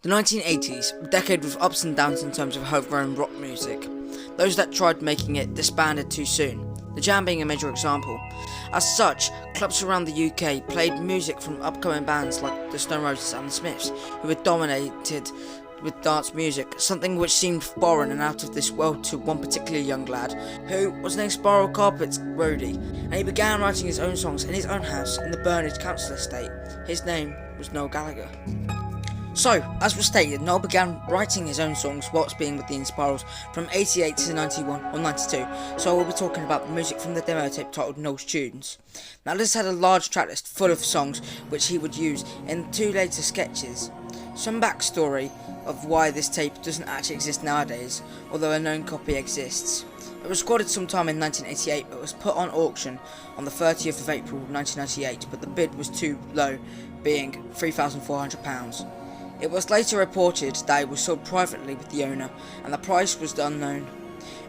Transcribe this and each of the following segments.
The 1980s, a decade with ups and downs in terms of homegrown rock music. Those that tried making it disbanded too soon, the Jam being a major example. As such, clubs around the UK played music from upcoming bands like the Stone Roses and the Smiths, who had dominated with dance music, something which seemed foreign and out of this world to one particular young lad, who was named Spiral Carpet's roadie, and he began writing his own songs in his own house in the Burnage Council estate. His name was Noel Gallagher. So, as was stated, Noel began writing his own songs whilst being with the Inspirals from 88 to 91 or 92, so we'll be talking about the music from the demo tape titled Noel's Tunes. Now this had a large tracklist full of songs which he would use in two later sketches. Some backstory of why this tape doesn't actually exist nowadays, although a known copy exists. It was recorded sometime in 1988 but was put on auction on the 30th of April 1998, but the bid was too low, being £3,400. It was later reported that it was sold privately with the owner, and the price was unknown.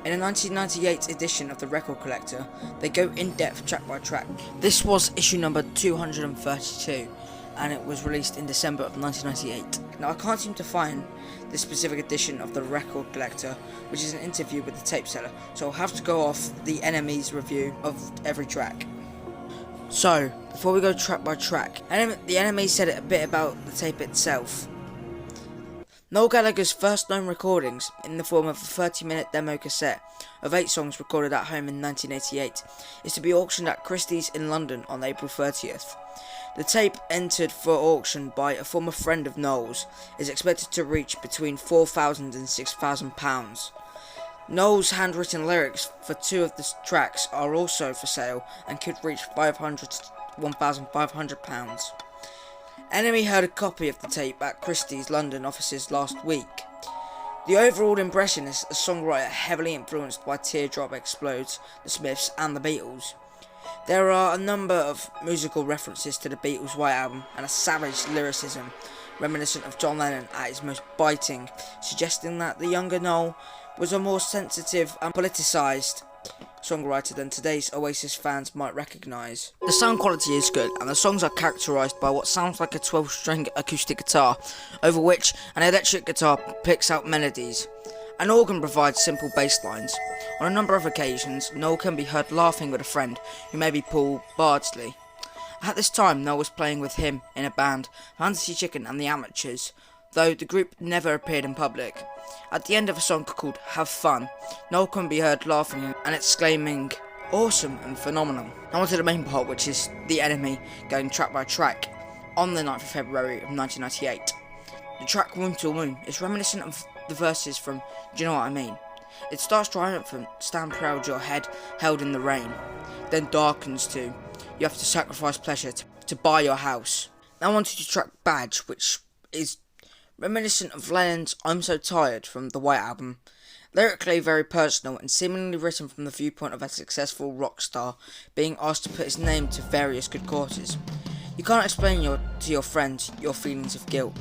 In a 1998 edition of the Record Collector, they go in depth track by track. This was issue number 232, and it was released in December of 1998. Now I can't seem to find the specific edition of the Record Collector, which is an interview with the tape seller, so I'll have to go off the NME's review of every track. So, before we go track by track, the NME said a bit about the tape itself. Noel Gallagher's first known recordings, in the form of a 30-minute demo cassette of 8 songs recorded at home in 1988, is to be auctioned at Christie's in London on April 30th. The tape, entered for auction by a former friend of Noel's, is expected to reach between £4,000 and £6,000. Noel's handwritten lyrics for 2 of the tracks are also for sale and could reach £500 to £1,500. NME heard a copy of the tape at Christie's London offices last week. The overall impression is a songwriter heavily influenced by Teardrop Explodes, the Smiths and the Beatles. There are a number of musical references to the Beatles' White Album and a savage lyricism reminiscent of John Lennon at his most biting, suggesting that the younger Noel was a more sensitive and politicised songwriter than today's Oasis fans might recognise. The sound quality is good, and the songs are characterised by what sounds like a 12-string acoustic guitar, over which an electric guitar picks out melodies. An organ provides simple bass lines. On a number of occasions, Noel can be heard laughing with a friend, who may be Paul Bardsley. At this time, Noel was playing with him in a band, Fantasy Chicken and the Amateurs, though the group never appeared in public. At the end of a song called Have Fun, Noel can be heard laughing and exclaiming, "Awesome and phenomenal." Now on to the main part, which is the NME going track by track on the 9th of February of 1998. The track Wound to Wound is reminiscent of the verses from Do You Know What I Mean? It starts triumphant, stand proud, your head held in the rain, then darkens to, you have to sacrifice pleasure to buy your house. Now on to the track Badge, which is reminiscent of Lennon's I'm So Tired from the White Album. Lyrically very personal and seemingly written from the viewpoint of a successful rock star being asked to put his name to various good causes. You can't explain to your friends your feelings of guilt,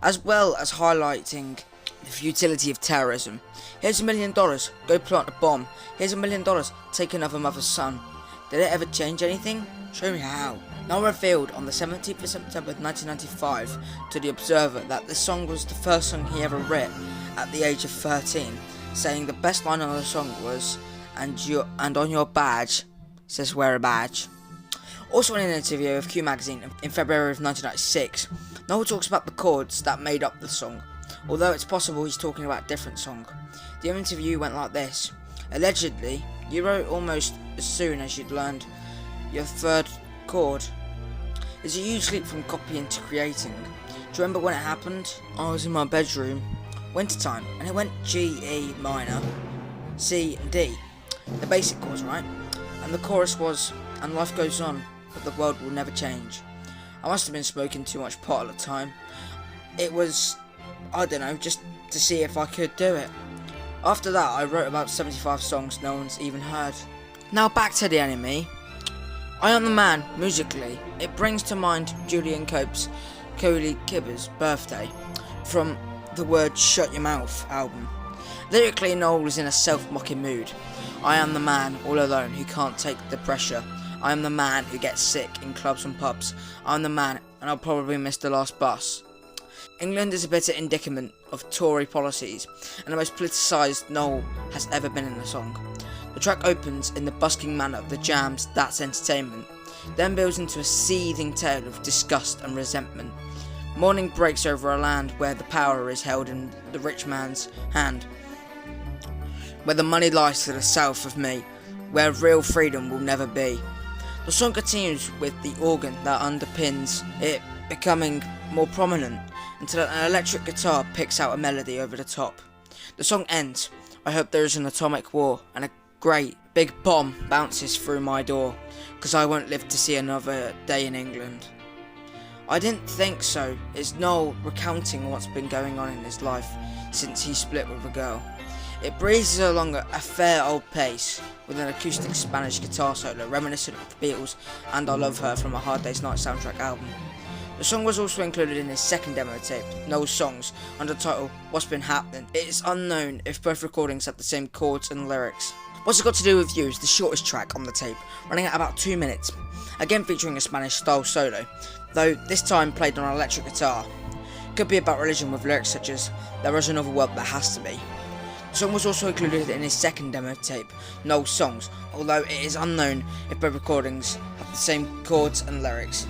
as well as highlighting the futility of terrorism. Here's $1 million, go plant a bomb. Here's $1 million, take another mother's son. Did it ever change anything? Show me how. Now revealed on the 17th of September 1995 to The Observer that this song was the first song he ever wrote at the age of 13, saying the best line on the song was, and on your badge says wear a badge. Also in an interview with Q Magazine in February of 1996, Noel talks about the chords that made up the song, although it's possible he's talking about a different song. The interview went like this: allegedly, you wrote almost as soon as you'd learned your third chord. It's a huge leap from copying to creating. Do you remember when it happened? I was in my bedroom, wintertime, and it went G, E minor, C and D. The basic chords, right? And the chorus was, and life goes on, but the world will never change. I must have been smoking too much pot at the time. It was, I don't know, just to see if I could do it. After that, I wrote about 75 songs no one's even heard. Now back to the NME. I Am the Man, musically, it brings to mind Julian Cope's Coley Kibber's birthday from the Word Shut Your Mouth album. Lyrically, Noel was in a self-mocking mood. I am the man all alone who can't take the pressure. I am the man who gets sick in clubs and pubs. I am the man and I'll probably miss the last bus. England is a bitter indictment of Tory policies, and the most politicised Noel has ever been in a song. The track opens in the busking manner of the Jam's That's Entertainment, then builds into a seething tale of disgust and resentment. Morning breaks over a land where the power is held in the rich man's hand, where the money lies to the south of me, where real freedom will never be. The song continues with the organ that underpins it becoming more prominent until an electric guitar picks out a melody over the top. The song ends, I hope there is an atomic war and a great big bomb bounces through my door, 'cause I won't live to see another day in England. I didn't think so. It's Noel recounting what's been going on in his life since he split with a girl. It breezes along at a fair old pace with an acoustic Spanish guitar solo reminiscent of the Beatles and I Love Her from a Hard Day's Night soundtrack album. The song was also included in his second demo tape, Noel's Songs, under the title What's Been Happening. It is unknown if both recordings have the same chords and lyrics. What's It Got to Do With You is the shortest track on the tape, running at about 2 minutes, again featuring a Spanish style solo, though this time played on an electric guitar. It could be about religion with lyrics such as There is another world that has to be. The song was also included in his second demo tape, Noel's Songs, although it is unknown if both recordings have the same chords and lyrics.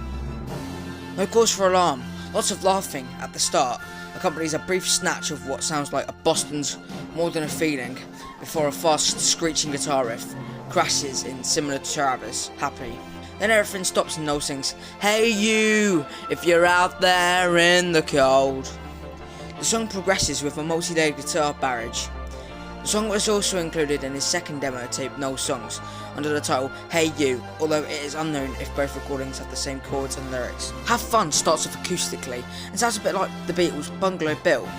No cause for alarm, lots of laughing at the start accompanies a brief snatch of what sounds like a Boston's More Than a Feeling before a fast screeching guitar riff crashes in similar to Travis, Happy. Then everything stops and Noel sings, Hey you, if you're out there in the cold. The song progresses with a multi-layered guitar barrage. The song was also included in his second demo tape, Noel's Songs, under the title Hey You, although it is unknown if both recordings have the same chords and lyrics. Have Fun starts off acoustically and sounds a bit like the Beatles' Bungalow Bill.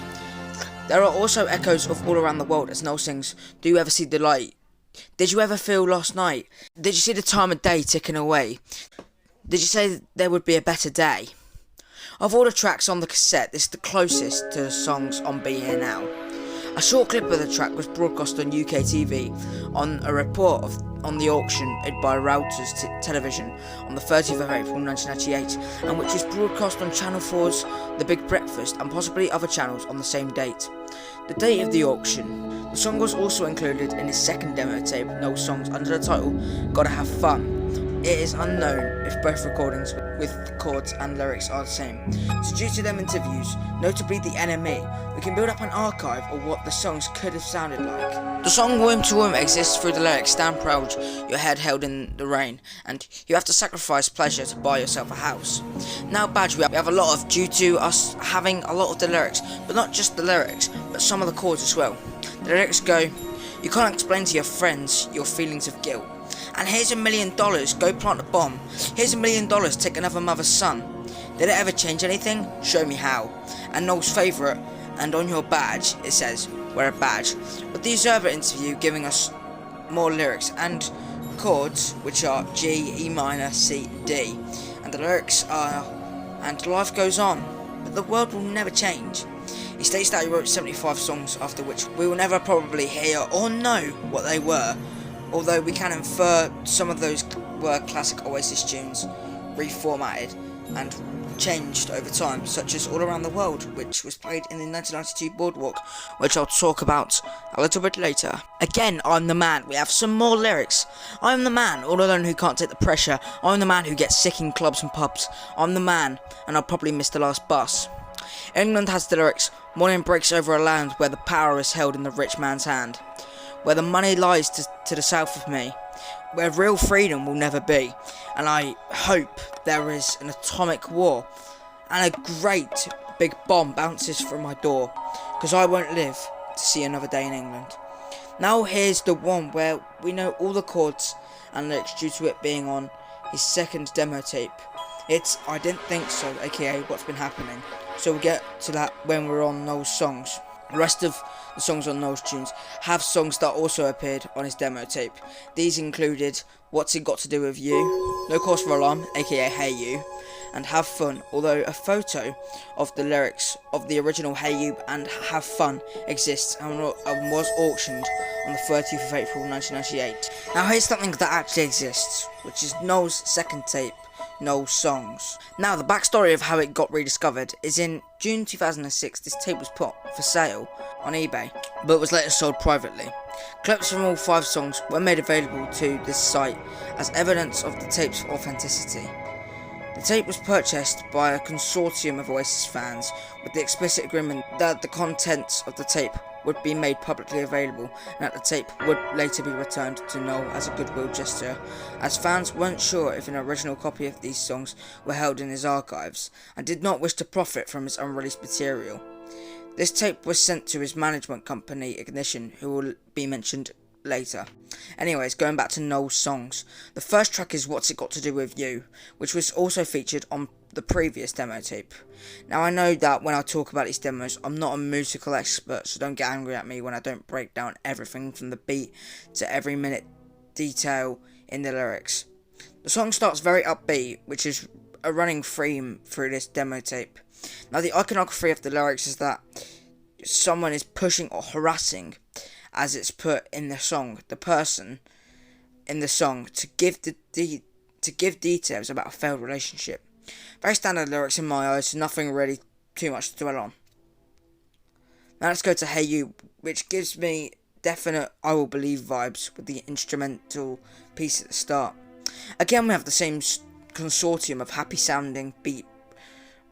There are also echoes of All Around the World as Noel sings, Do you ever see the light? Did you ever feel last night? Did you see the time of day ticking away? Did you say there would be a better day? Of all the tracks on the cassette, this is the closest to the songs on Be Here Now. A short clip of the track was broadcast on UK TV on a report on the auction made by Reuters Television on the 30th of April 1998, and which was broadcast on Channel 4's The Big Breakfast and possibly other channels on the same date. The date of the auction. The song was also included in his second demo tape, Noel's Songs, under the title Gotta Have Fun. It is unknown if both recordings with chords and lyrics are the same, so due to them interviews, notably the NME, we can build up an archive of what the songs could have sounded like. The song Womb to Womb exists through the lyrics Stand proud, your head held in the rain, and you have to sacrifice pleasure to buy yourself a house. Now Badge, we have a lot of, due to us having a lot of the lyrics, but not just the lyrics, but some of the chords as well. The lyrics go, you can't explain to your friends your feelings of guilt. And here's $1 million, go plant a bomb. Here's $1 million, take another mother's son. Did it ever change anything? Show me how. And Noel's favourite, and on your badge, it says, wear a badge. With the Observer interview giving us more lyrics and chords, which are G, E minor, C, D. And the lyrics are, and life goes on, but the world will never change. He states that he wrote 75 songs, after which we will never probably hear or know what they were, although we can infer some of those were classic Oasis tunes, reformatted and changed over time, such as All Around the World, which was played in the 1992 Boardwalk, which I'll talk about a little bit later. Again, I'm the man. We have some more lyrics. I'm the man, all alone who can't take the pressure. I'm the man who gets sick in clubs and pubs. I'm the man, and I'll probably miss the last bus. England has the lyrics, morning breaks over a land where the power is held in the rich man's hand, where the money lies to the south of me, where real freedom will never be, and I hope there is an atomic war, and a great big bomb bounces from my door, 'cause I won't live to see another day in England. Now here's the one where we know all the chords and lyrics due to it being on his second demo tape. It's I Didn't Think So, aka What's Been Happening, so we'll get to that when we're on Noel's Songs. The rest of the songs on Noel's tunes have songs that also appeared on his demo tape. These included What's It Got to Do With You, No Cause for Alarm, aka Hey You, and Have Fun, although a photo of the lyrics of the original Hey You and Have Fun exists and was auctioned on the 30th of April 1998. Now here's something that actually exists, which is Noel's second tape, Noel's songs. Now, the backstory of how it got rediscovered is in June 2006, this tape was put for sale on eBay, but was later sold privately. Clips from all 5 songs were made available to this site as evidence of the tape's authenticity. The tape was purchased by a consortium of Oasis fans with the explicit agreement that the contents of the tape would be made publicly available and that the tape would later be returned to Noel as a goodwill gesture, as fans weren't sure if an original copy of these songs were held in his archives and did not wish to profit from his unreleased material. This tape was sent to his management company Ignition, who will be mentioned later. Anyways, going back to Noel's songs, the first track is What's It Got to Do With You, which was also featured on the previous demo tape. Now, I know that when I talk about these demos, I'm not a musical expert, so don't get angry at me when I don't break down everything from the beat to every minute detail in the lyrics. The song starts very upbeat, which is a running theme through this demo tape. Now, the iconography of the lyrics is that someone is pushing or harassing, as it's put in the song, the person in the song to give details about a failed relationship. Very standard lyrics in my eyes, so nothing really too much to dwell on. Now let's go to Hey You, which gives me definite I Will Believe vibes with the instrumental piece at the start. Again, we have the same consortium of happy sounding beat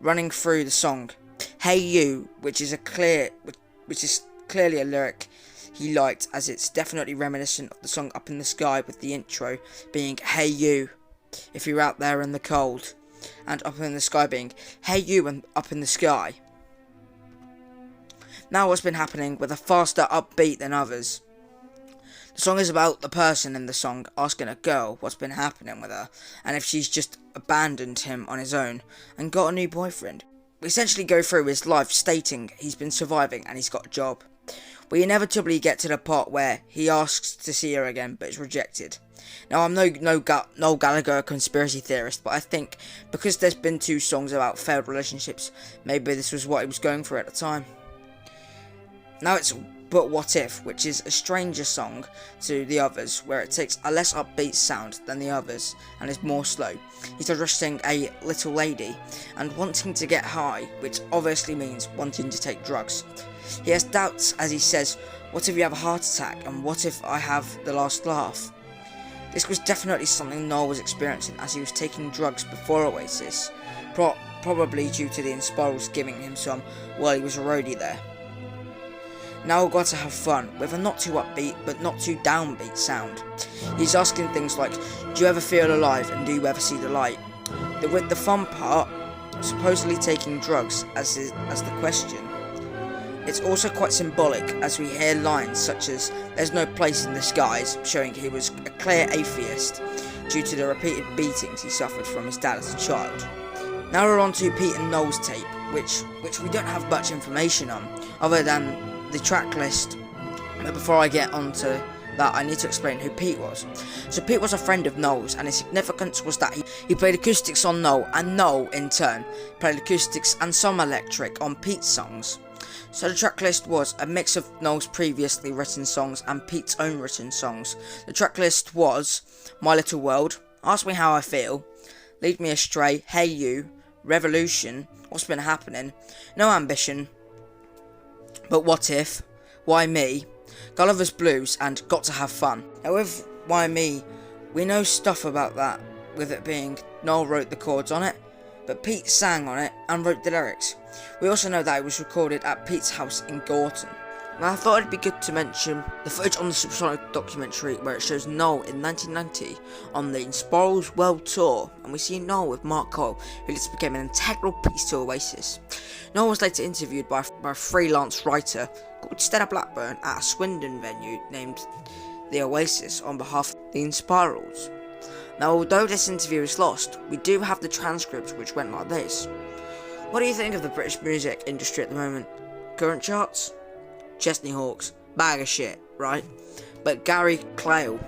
running through the song. Hey You, which is clearly a lyric he liked, as it's definitely reminiscent of the song Up in the Sky, with the intro being Hey You, if you're out there in the cold, and Up in the Sky being Hey You and Up in the Sky. Now, what's been happening with a faster upbeat than others. The song is about the person in the song asking a girl what's been happening with her, and if she's just abandoned him on his own and got a new boyfriend. We essentially go through his life stating he's been surviving and he's got a job. We inevitably get to the part where he asks to see her again but is rejected. Now, I'm no Noel Gallagher conspiracy theorist, but I think because there's been 2 songs about failed relationships, maybe this was what he was going for at the time. Now it's But What If, which is a stranger song to the others, where it takes a less upbeat sound than the others and is more slow. He's addressing a little lady and wanting to get high, which obviously means wanting to take drugs. He has doubts as he says, what if you have a heart attack, and what if I have the last laugh? This was definitely something Noel was experiencing as he was taking drugs before Oasis, probably due to the Inspirals giving him some while he was a roadie there. Now got to have fun, with a not too upbeat but not too downbeat sound. He's asking things like, do you ever feel alive and do you ever see the light? With the fun part, supposedly taking drugs as the question. It's also quite symbolic as we hear lines such as, there's no place in the skies, showing he was a clear atheist due to the repeated beatings he suffered from his dad as a child. Now we're on to Pete and Noel's tape, which we don't have much information on, other than the track list. But before I get onto that, I need to explain who Pete was. So Pete was a friend of Noel's, and his significance was that he played acoustics on Noel, and Noel in turn played acoustics and some electric on Pete's songs. So the track list was a mix of Noel's previously written songs and Pete's own written songs. The track list was My Little World, Ask Me How I Feel, Lead Me Astray, Hey You, Revolution, What's Been Happening, No Ambition, But What If, Why Me, Gulliver's Blues, and Got to Have Fun. Now with Why Me, we know stuff about that, with it being Noel wrote the chords on it, but Pete sang on it and wrote the lyrics. We also know that it was recorded at Pete's house in Gorton. Now I thought it'd be good to mention the footage on the Supersonic documentary where it shows Noel in 1990 on the Inspirals World Tour, and we see Noel with Mark Cole, who later became an integral piece to Oasis. Noel was later interviewed by a freelance writer called Stella Blackburn at a Swindon venue named the Oasis on behalf of the Inspirals. Now, although this interview is lost, we do have the transcript which went like this. What do you think of the British music industry at the moment? Current charts? Chesney Hawks. Bag of shit, right? But Gary Clayle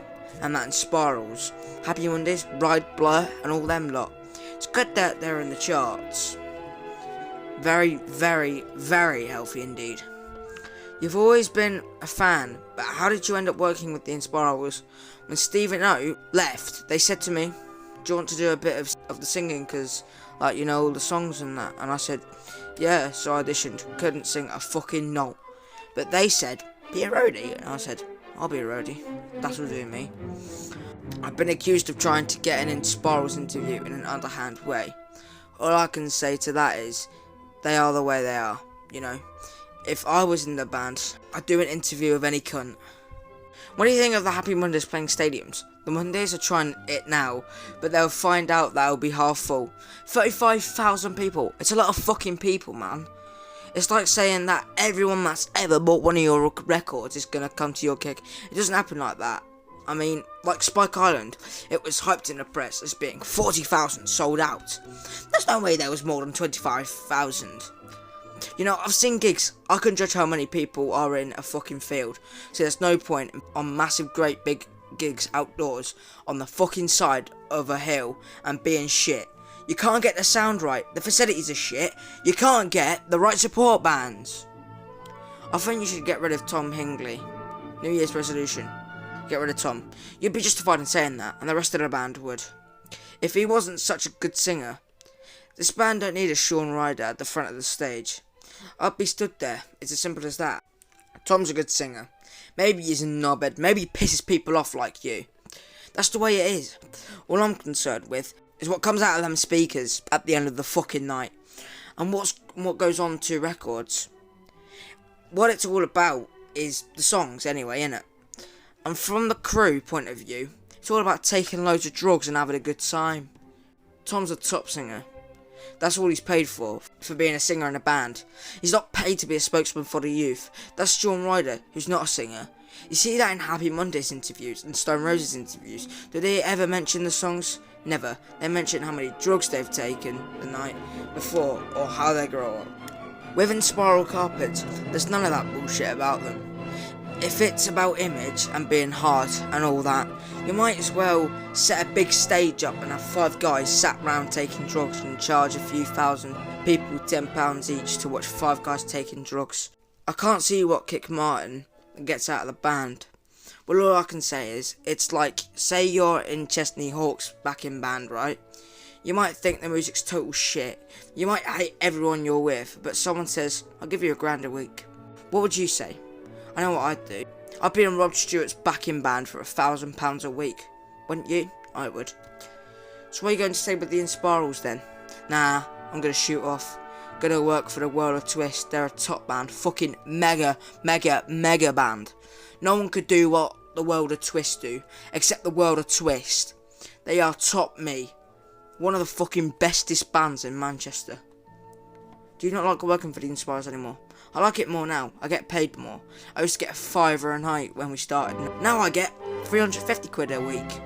and that Inspirals, Happy Mondays, Ride Blur and all them lot. It's good that they're in the charts. Very, very, very healthy indeed. You've always been a fan, but how did you end up working with the Inspirals? When Stephen O left, they said to me, do you want to do a bit of of the singing, because, like, you know, all the songs and that. And I said, yeah, so I auditioned, couldn't sing a fucking note. But they said, be a roadie. And I said, I'll be a roadie, that'll do me. I've been accused of trying to get an Inspirals interview in an underhand way. All I can say to that is, they are the way they are, you know. If I was in the band, I'd do an interview of any cunt. What do you think of the Happy Mondays playing stadiums? The Mondays are trying it now, but they'll find out that it'll be half full. 35,000 people. It's a lot of fucking people, man. It's like saying that everyone that's ever bought one of your records is going to come to your gig. It doesn't happen like that. I mean, like Spike Island, it was hyped in the press as being 40,000 sold out. There's no way there was more than 25,000. You know, I've seen gigs, I can judge how many people are in a fucking field, so there's no point on massive great big gigs outdoors on the fucking side of a hill and being shit. You can't get the sound right, the facilities are shit, you can't get the right support bands. I think you should get rid of Tom Hingley. New Year's resolution. Get rid of Tom. You'd be justified in saying that, and the rest of the band would. If he wasn't such a good singer, this band don't need a Shaun Ryder at the front of the stage. I'd be stood there, it's as simple as that. Tom's a good singer. Maybe he's a knobhead, maybe he pisses people off like you. That's the way it is. All I'm concerned with is what comes out of them speakers at the end of the fucking night. And what goes on to records. What it's all about is the songs anyway, innit? And from the crew point of view, it's all about taking loads of drugs and having a good time. Tom's a top singer. That's all he's paid for being a singer in a band. He's not paid to be a spokesman for the youth. That's Shaun Ryder, who's not a singer. You see that in Happy Mondays interviews and Stone Roses interviews. Do they ever mention the songs? Never. They mention how many drugs they've taken the night before or how they grow up. With Spiral Carpets, there's none of that bullshit about them. If it's about image and being hard and all that, you might as well set a big stage up and have 5 guys sat round taking drugs and charge a few thousand people £10 each to watch 5 guys taking drugs. I can't see what Kick Martin gets out of the band. Well, all I can say is, it's like, say you're in Chesney Hawkes backing band, right? You might think the music's total shit. You might hate everyone you're with, but someone says, I'll give you £1,000 a week. What would you say? I know what I'd do. I'd be in Rod Stewart's backing band for £1,000 a week. Wouldn't you? I would. So what are you going to say with the Inspirals then? Nah, I'm going to shoot off. Gonna work for the World of Twist. They're a top band. Fucking mega band. No one could do what the World of Twist do, except the World of Twist. They are top me. One of the fucking bestest bands in Manchester. Do you not like working for the Inspirals anymore? I like it more now. I get paid more. I used to get a £5 a night when we started. Now I get £350 a week.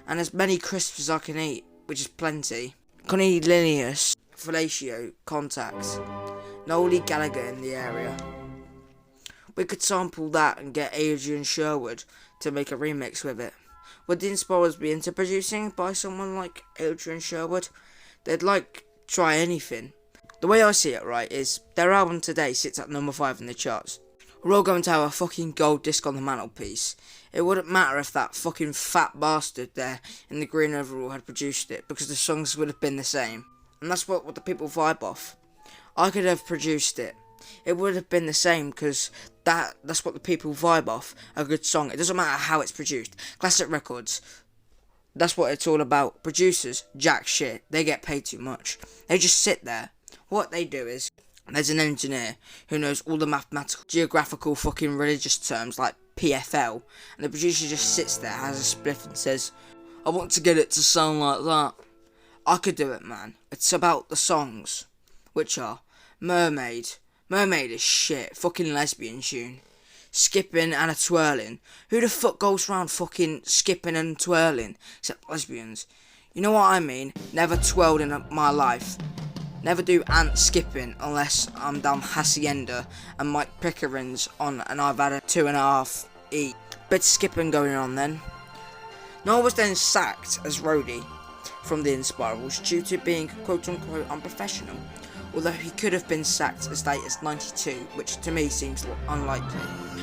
And as many crisps as I can eat, which is plenty. Cornelius Fellatio contacts. Noel Gallagher in the area. We could sample that and get Adrian Sherwood to make a remix with it. Would the Inspirals be into producing by someone like Adrian Sherwood? They'd try anything. The way I see it, right, is their album today sits at number 5 in the charts. We're all going to have a fucking gold disc on the mantelpiece. It wouldn't matter if that fucking fat bastard there in the green overall had produced it, because the songs would have been the same. And that's what the people vibe off. I could have produced it. It would have been the same, because that's what the people vibe off. A good song. It doesn't matter how it's produced. Classic records. That's what it's all about. Producers, jack shit. They get paid too much. They just sit there. What they do is, there's an engineer who knows all the mathematical, geographical, fucking religious terms like PFL, and the producer just sits there, has a spliff and says, I want to get it to sound like that. I could do it, man. It's about the songs, which are Mermaid. Mermaid is shit, fucking lesbian tune. Skipping and a twirling. Who the fuck goes round fucking skipping and twirling, except lesbians? You know what I mean? Never twirled in my life. Never do ant skipping unless I'm down Hacienda and Mike Pickering's on and I've had a 2.5 eat. Bit skipping going on then. Noel was then sacked as roadie from the Inspirals due to being quote unquote unprofessional. although he could have been sacked as late as 92, which to me seems unlikely.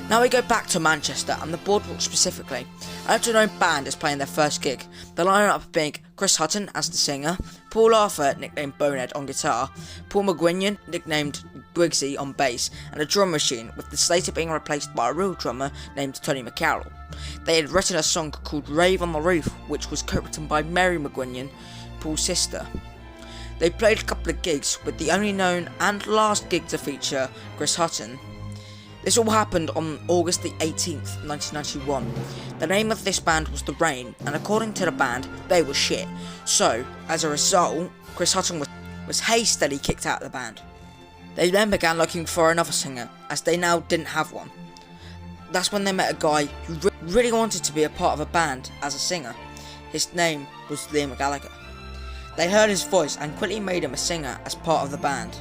Now we go back to Manchester and the Boardwalk specifically. A little known band is playing their first gig, the lineup being Chris Hutton as the singer, Paul Arthur, nicknamed Bonehead, on guitar, Paul McGuigan, nicknamed Gwigsy, on bass, and a drum machine, with the Slater being replaced by a real drummer named Tony McCarroll. They had written a song called Rave on the Roof, which was co-written by Mary McGuigan, Paul's sister. They played a couple of gigs, with the only known and last gig to feature Chris Hutton. This all happened on August the 18th, 1991. The name of this band was The Rain, and according to the band, they were shit. So, as a result, Chris Hutton was hastily kicked out of the band. They then began looking for another singer, as they now didn't have one. That's when they met a guy who really wanted to be a part of a band as a singer. His name was Liam Gallagher. They heard his voice and quickly made him a singer as part of the band.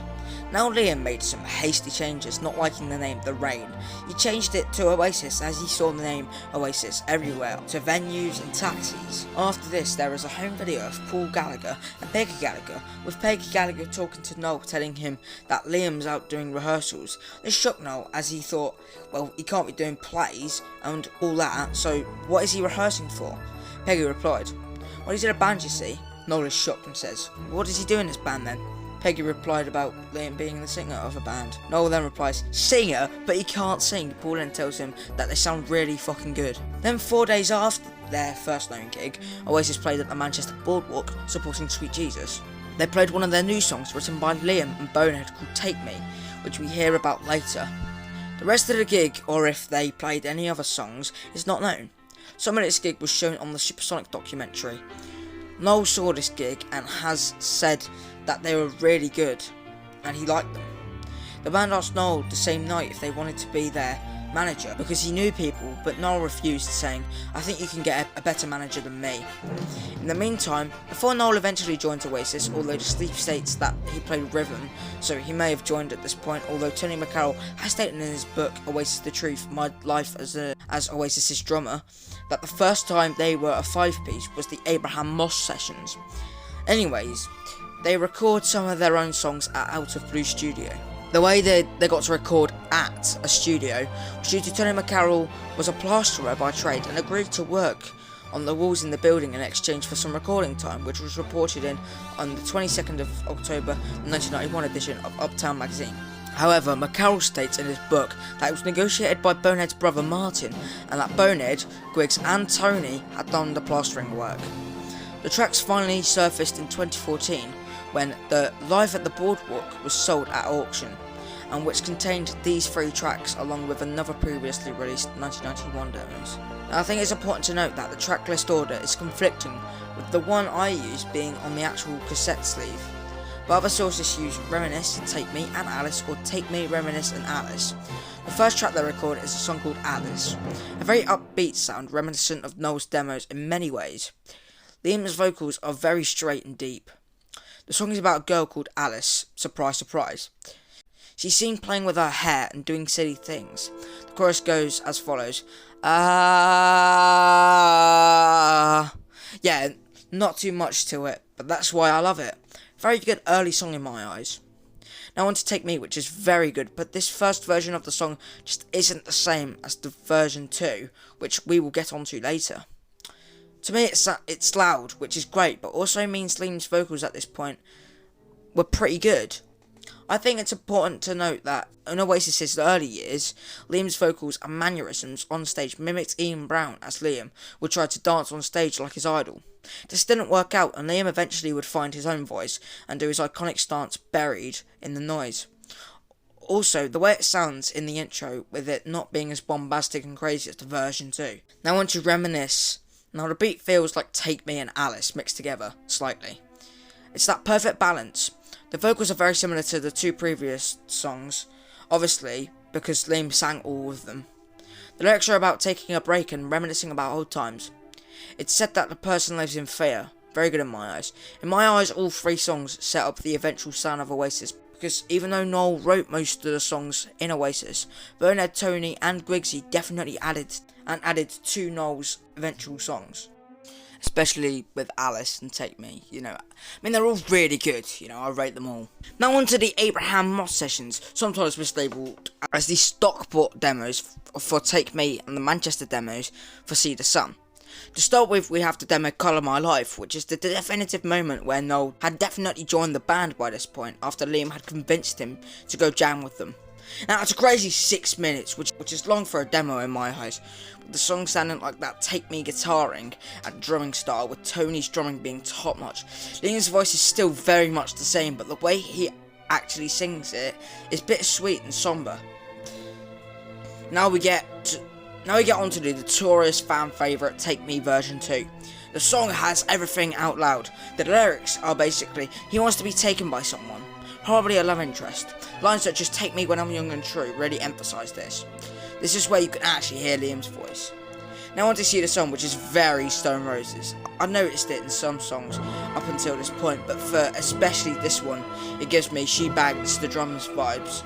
Now Liam made some hasty changes, not liking the name The Rain. He changed it to Oasis as he saw the name Oasis everywhere, to venues and taxis. After this, there is a home video of Paul Gallagher and Peggy Gallagher, with Peggy Gallagher talking to Noel, telling him that Liam's out doing rehearsals. This shocked Noel, as he thought, well, he can't be doing plays and all that, so what is he rehearsing for? Peggy replied, well, he's in a band, you see. Noel is shocked and says, what does he do in this band then? Peggy replied about Liam being the singer of a band. Noel then replies, singer? But he can't sing. Paul then tells him that they sound really fucking good. Then 4 days after their first known gig, Oasis played at the Manchester Boardwalk, supporting Sweet Jesus. They played one of their new songs written by Liam and Bonehead called Take Me, which we hear about later. The rest of the gig, or if they played any other songs, is not known. Some of this gig was shown on the Supersonic documentary. Noel saw this gig and has said that they were really good, and he liked them. The band asked Noel the same night if they wanted to be their manager, because he knew people, but Noel refused, saying, I think you can get a better manager than me. In the meantime, before Noel eventually joined Oasis, although the sleep states that he played rhythm, so he may have joined at this point, although Tony McCarroll has stated in his book, Oasis the Truth, My Life as Oasis's drummer, that the first time they were a five-piece was the Abraham Moss sessions. Anyways, they record some of their own songs at Out of Blue Studio. The way they got to record at a studio was due to Tony McCarroll was a plasterer by trade and agreed to work on the walls in the building in exchange for some recording time, which was reported on the 22nd of October 1991 edition of Uptown magazine. However, McCarroll states in his book that it was negotiated by Bonehead's brother Martin, and that Bonehead, Griggs and Tony had done the plastering work. The tracks finally surfaced in 2014 when the Live at the Boardwalk was sold at auction, and which contained these three tracks along with another previously released 1991 demos. Now I think it's important to note that the track list order is conflicting, with the one I use being on the actual cassette sleeve, but other sources use Reminisce, Take Me and Alice, or Take Me, Reminisce and Alice. The first track they recorded is a song called Alice, a very upbeat sound reminiscent of Noel's demos in many ways. Liam's vocals are very straight and deep. The song is about a girl called Alice, surprise surprise. She's seen playing with her hair and doing silly things. The chorus goes as follows. Yeah, not too much to it, but that's why I love it. Very good early song in my eyes. Now on to Take Me, which is very good, but this first version of the song just isn't the same as the version 2, which we will get onto later. To me, it's loud, which is great, but also means Liam's vocals at this point were pretty good. I think it's important to note that in Oasis's early years, Liam's vocals and mannerisms on stage mimicked Ian Brown as Liam would try to dance on stage like his idol. This didn't work out, and Liam eventually would find his own voice and do his iconic stance Buried in the Noise. Also, the way it sounds in the intro, with it not being as bombastic and crazy as the version 2. Now on to Reminisce. Now the beat feels like Take Me and Alice mixed together, slightly. It's that perfect balance. The vocals are very similar to the two previous songs, obviously, because Liam sang all of them. The lyrics are about taking a break and reminiscing about old times. It's said that the person lives in fear. Very good in my eyes. In my eyes, all three songs set up the eventual sound of Oasis, because even though Noel wrote most of the songs in Oasis, Bonehead, Tony and Gwigsy definitely added to Noel's eventual songs. especially with Alice and Take Me, they're all really good, I rate them all. Now on to the Abraham Moss sessions, sometimes mislabeled as the Stockport demos for Take Me and the Manchester demos for See the Sun. To start with, we have the demo Colour My Life, which is the definitive moment where Noel had definitely joined the band by this point, after Liam had convinced him to go jam with them. Now, it's a crazy 6 minutes, which is long for a demo in my eyes, with the song sounding like that Take Me guitaring and drumming style, with Tony's drumming being top notch. Liam's voice is still very much the same, but the way he actually sings it is bittersweet and somber. Now we get on to the notorious fan favourite Take Me version 2. The song has everything out loud. The lyrics are basically, he wants to be taken by someone, probably a love interest. Lines such as take me when I'm young and true really emphasise this. This is where you can actually hear Liam's voice. Now on to See the Sun, which is very Stone Roses. I noticed it in some songs up until this point, but for especially this one, it gives me She Bags the drums vibes.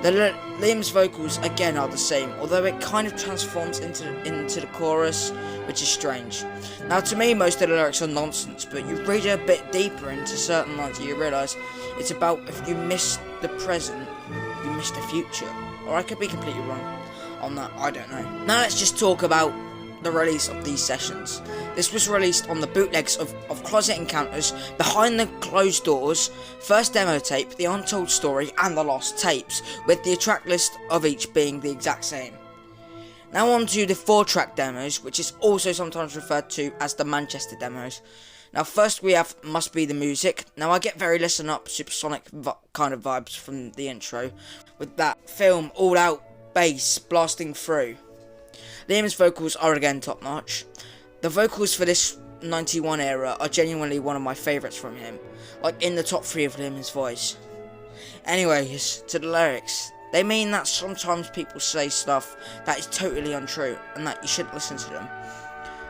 Liam's vocals again are the same, although it kind of transforms into the chorus, which is strange. Now to me, most of the lyrics are nonsense, but you read a bit deeper into certain lines and you realise it's about if you miss the present, you miss the future. Or I could be completely wrong on that, I don't know. Now let's just talk about the release of these sessions. This was released on the bootlegs of Closet Encounters, Behind the Closed Doors, First Demo Tape, The Untold Story, and The Lost Tapes, with the track list of each being the exact same. Now on to the 4-track demos, which is also sometimes referred to as the Manchester demos. Now first we have Must Be the Music. Now I get very listen up, supersonic kind of vibes from the intro, with that film all out bass blasting through. Liam's vocals are again top notch. The vocals for this 91 era are genuinely one of my favourites from him, like in the top 3 of Liam's voice. Anyways, to the lyrics. They mean that sometimes people say stuff that is totally untrue and that you shouldn't listen to them.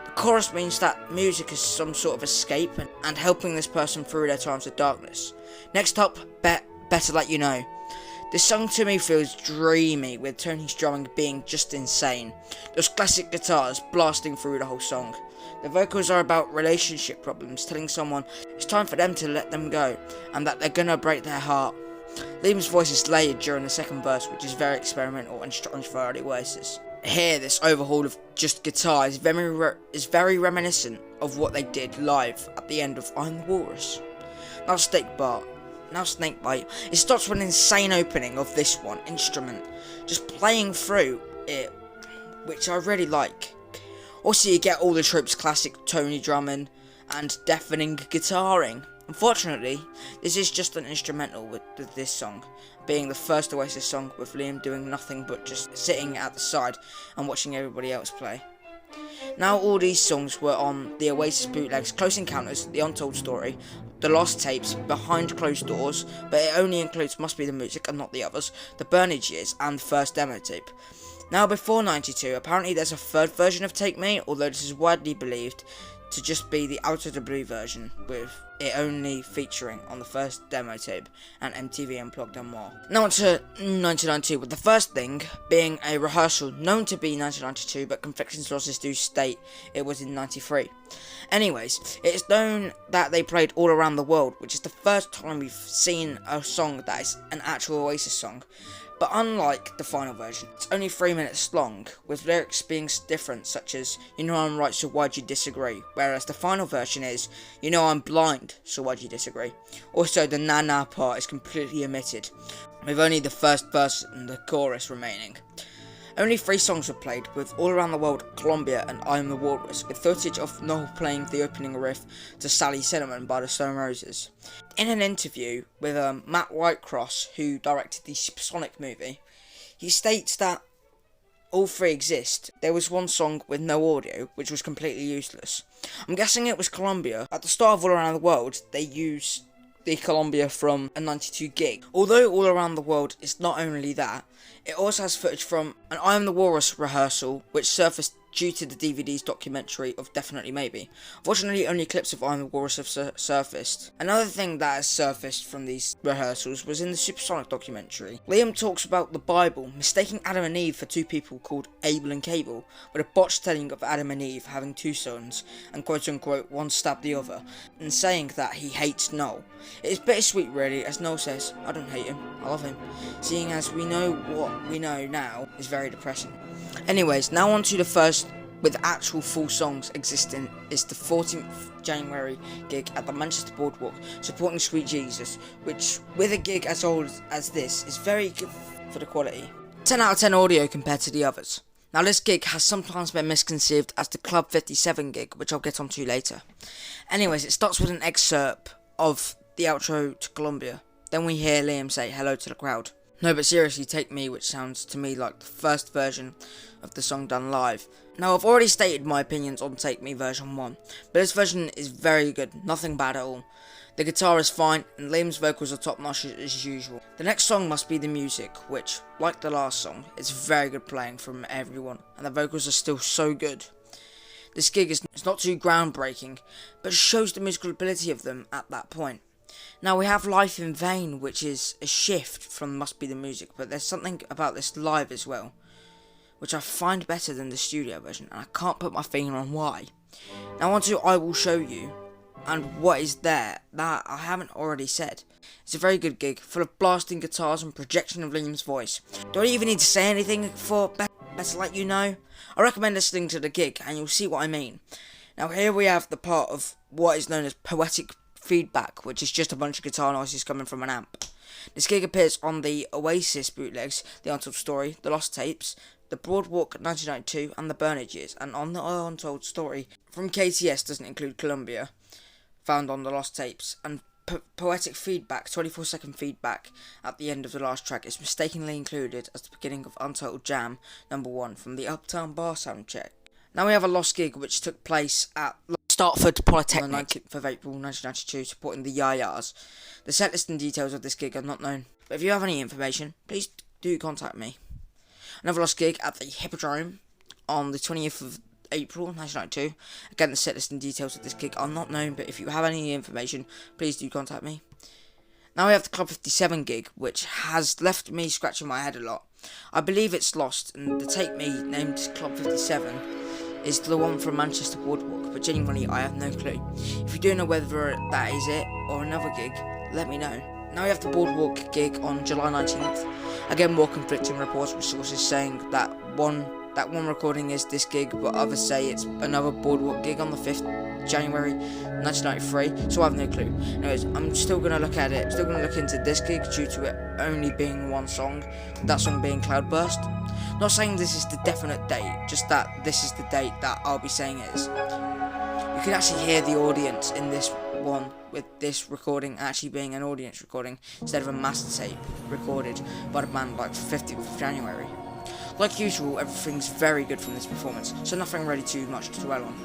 The chorus means that music is some sort of escape and helping this person through their times of darkness. Next up, Better Let You Know. This song to me feels dreamy, with Tony's drumming being just insane. Those classic guitars blasting through the whole song. The vocals are about relationship problems, telling someone it's time for them to let them go, and that they're gonna break their heart. Liam's voice is layered during the second verse, which is very experimental and strange for early Oasis. Here, this overhaul of just guitar is very reminiscent of what they did live at the end of I'm the Walrus. Now Snakebite, it starts with an insane opening of this one instrument, just playing through it, which I really like. Also you get all the tropes classic Tony drumming and deafening guitaring. Unfortunately, this is just an instrumental with this song, being the first Oasis song with Liam doing nothing but just sitting at the side and watching everybody else play. Now all these songs were on the Oasis bootlegs Close Encounters, The Untold Story, The Lost Tapes, Behind Closed Doors, but it only includes Must Be the Music and not the others, The Burnage Years, and First Demo Tape. Now before 92, apparently there's a third version of Take Me, although this is widely believed to just be the Out of the Blue version, with it only featuring on the first demo tape and MTV Unplugged and more. Now on to 1992, with the first thing being a rehearsal known to be 1992, but confection sources do state it was in 93. Anyways, it is known that they played All Around the World, which is the first time we've seen a song that is an actual Oasis song. But unlike the final version, it's only 3 minutes long, with lyrics being different, such as, you know I'm right, so why'd you disagree? Whereas the final version is, you know I'm blind, so why'd you disagree? Also, the na-na part is completely omitted, with only the first verse and the chorus remaining. Only 3 songs were played, with All Around the World, Columbia, and I Am the Walrus, with footage of Noel playing the opening riff to Sally Cinnamon by the Stone Roses. In an interview with Matt Whitecross, who directed the Supersonic movie, he states that all 3 exist. There was one song with no audio, which was completely useless. I'm guessing it was Columbia. At the start of All Around the World, they used the Columbia from a 92 gig. Although All Around the World is not only that, it also has footage from an I Am the Walrus rehearsal, which surfaced due to the DVD's documentary of Definitely Maybe. Unfortunately, only clips of I'm the Walrus have surfaced. Another thing that has surfaced from these rehearsals was in the Supersonic documentary. Liam talks about the Bible mistaking Adam and Eve for two people called Abel and Cable, with a botched telling of Adam and Eve having two sons, and quote unquote one stabbed the other, and saying that he hates Noel. It is bittersweet really, as Noel says, I don't hate him, I love him, seeing as we know what we know now is very depressing. Anyways, now on to the first with actual full songs existing is the 14th January gig at the Manchester Boardwalk supporting Sweet Jesus, which with a gig as old as this is very good for the quality. 10 out of 10 audio compared to the others. Now this gig has sometimes been misconceived as the Club 57 gig, which I'll get onto later. Anyways, it starts with an excerpt of the outro to Columbia. Then we hear Liam say hello to the crowd. No, but seriously, Take Me, which sounds to me like the first version of the song done live. Now, I've already stated my opinions on Take Me version 1, but this version is very good, nothing bad at all. The guitar is fine, and Liam's vocals are top notch as usual. The next song must be The Music, which, like the last song, is very good playing from everyone, and the vocals are still so good. This gig is not too groundbreaking, but shows the musical ability of them at that point. Now we have Life in Vain, which is a shift from Must Be the Music, but there's something about this live as well, which I find better than the studio version, and I can't put my finger on why. Now on to I Will Show You, and what is there that I haven't already said. It's a very good gig, full of blasting guitars and projection of Liam's voice. Do I even need to say anything for better let you know? I recommend listening to the gig, and you'll see what I mean. Now here we have the part of what is known as poetic feedback, which is just a bunch of guitar noises coming from an amp. This gig appears on the Oasis bootlegs, The Untold Story, The Lost Tapes, The Boardwalk 1992 and The Burnage Years, and on the Untold Story from KTS doesn't include Columbia, found on The Lost Tapes, and poetic feedback, 24-second feedback at the end of the last track is mistakenly included as the beginning of Untitled Jam number 1 from the Uptown Bar soundcheck. Now we have a lost gig which took place at Startford Polytechnic on the 19th of April 1992, supporting the Yayas. The setlist and details of this gig are not known, but if you have any information, please do contact me. Another lost gig at the Hippodrome on the 20th of April 1992. Again, the setlist and details of this gig are not known, but if you have any information, please do contact me. Now we have the Club 57 gig, which has left me scratching my head a lot. I believe it's lost, and the Take Me named Club 57 is the one from Manchester Boardwalk, but genuinely I have no clue. If you do know whether that is it or another gig, let me know. Now we have the Boardwalk gig on July 19th. Again, more conflicting reports with sources saying that one recording is this gig, but others say it's another Boardwalk gig on the 5th January 1993, so I have no clue. Anyways, I'm still going to look at it, still going to look into this gig due to it only being one song, that song being Cloudburst. Not saying this is the definite date, just that this is the date that I'll be saying it is. You can actually hear the audience in this one, with this recording actually being an audience recording instead of a master tape recorded by the band like 15th of January. Like usual, everything's very good from this performance, so nothing really too much to dwell on.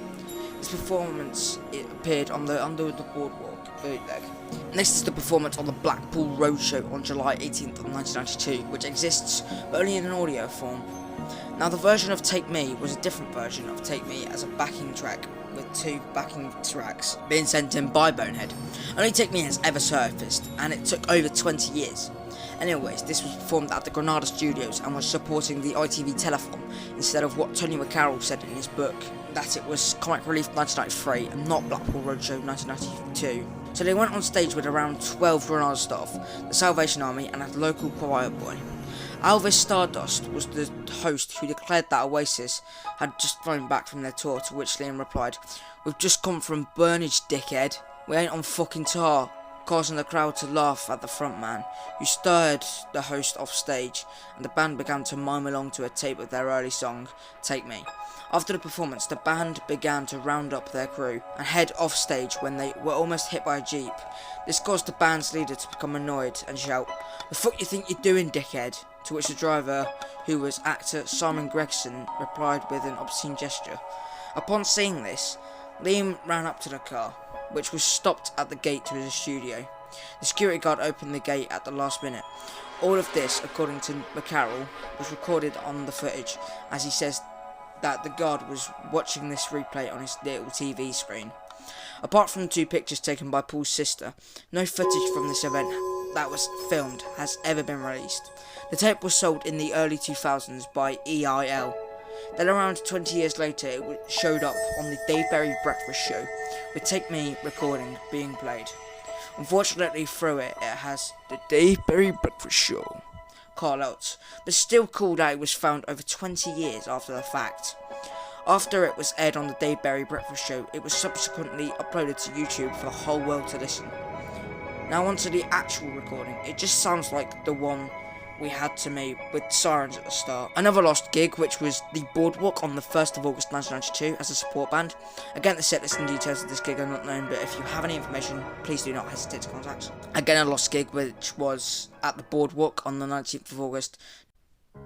This performance appeared on the Under the Boardwalk bootleg. Next is the performance on the Blackpool Roadshow on July 18th of 1992, which exists, but only in an audio form. Now the version of Take Me was a different version of Take Me as a backing track, with 2 backing tracks being sent in by Bonehead. Only Take Me has ever surfaced, and it took over 20 years. Anyways, this was performed at the Granada Studios and was supporting the ITV telethon instead of what Tony McCarroll said in his book, that it was Comic Relief 1993 and not Blackpool Roadshow 1992. So they went on stage with around 12 Granada staff, the Salvation Army and a local choir boy. Elvis Stardust was the host who declared that Oasis had just flown back from their tour, to which Liam replied, "We've just come from Burnage, dickhead. We ain't on fucking tour," causing the crowd to laugh at the frontman, who stirred the host off stage, and the band began to mime along to a tape of their early song, Take Me. After the performance, the band began to round up their crew and head off stage when they were almost hit by a jeep. This caused the band's leader to become annoyed and shout, "The fuck you think you're doing, dickhead?" To which the driver, who was actor Simon Gregson, replied with an obscene gesture. Upon seeing this, Liam ran up to the car, which was stopped at the gate to his studio. The security guard opened the gate at the last minute. All of this, according to McCarroll, was recorded on the footage, as he says that the guard was watching this replay on his little TV screen. Apart from 2 pictures taken by Paul's sister, no footage from this event that was filmed has ever been released. The tape was sold in the early 2000s by EIL. Then around 20 years later it showed up on the Dave Berry Breakfast Show, with Take Me recording being played. Unfortunately through it has the Dave Berry Breakfast Show call out, but still cool that it was found over 20 years after the fact. After it was aired on the Dave Berry Breakfast Show, it was subsequently uploaded to YouTube for the whole world to listen. Now onto the actual recording. It just sounds like the one we had to me with sirens at the start. Another lost gig, which was the Boardwalk on the 1st of August 1992 as a support band. Again, the setlist and details of this gig are not known, but if you have any information, please do not hesitate to contact. Again, a lost gig, which was at the Boardwalk on the 19th of August,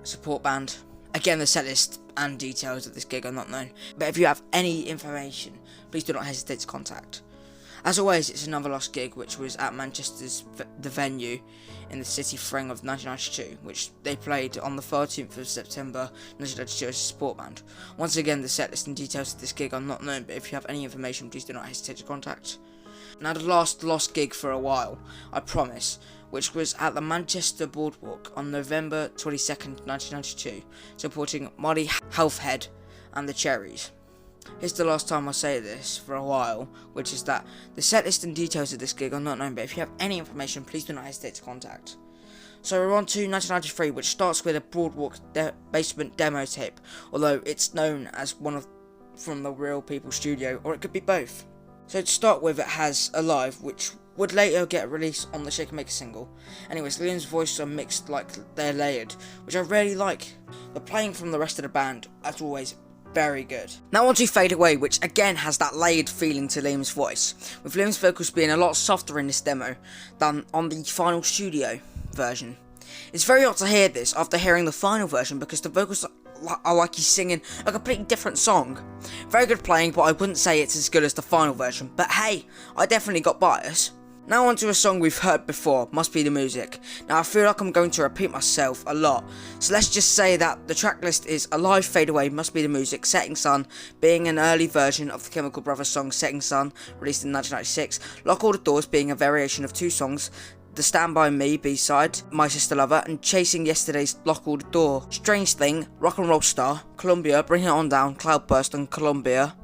support band. Again, the setlist and details of this gig are not known, but if you have any information, please do not hesitate to contact. As always, it's another lost gig, which was at Manchester's The Venue in the City Fring of 1992, which they played on the 13th of September 1992 as a support band. Once again, the setlist and details of this gig are not known, but if you have any information, please do not hesitate to contact. Now, the last lost gig for a while, I promise, which was at the Manchester Boardwalk on November 22nd, 1992, supporting Molly Halfhead and the Cherries. Here's the last time I say this for a while, which is that the setlist and details of this gig are not known, but if you have any information, please do not hesitate to contact. So we're on to 1993, which starts with a Boardwalk basement demo tape, although it's known as one from the Real People studio, or it could be both. So to start with, it has Alive, which would later get released on the Shake and Maker single. Anyways, Liam's voices are mixed like they're layered, which I really like. The playing from the rest of the band, as always, very good. Now on to Fade Away, which again has that layered feeling to Liam's voice, with Liam's vocals being a lot softer in this demo than on the final studio version. It's very odd to hear this after hearing the final version, because the vocals are like he's singing a completely different song. Very good playing, but I wouldn't say it's as good as the final version, but hey, I definitely got bias. Now on to a song we've heard before, Must Be the Music. Now I feel like I'm going to repeat myself a lot, so let's just say that the track list is Alive, Fade Away, Must Be the Music, Setting Sun, being an early version of the Chemical Brothers song Setting Sun, released in 1996, Lock All the Doors being a variation of 2 songs, the Stand By Me B-side, My Sister Lover, and Chasing Yesterday's Lock All the Door, Strange Thing, Rock and Roll Star, Columbia, Bring It On Down, Cloudburst and Columbia,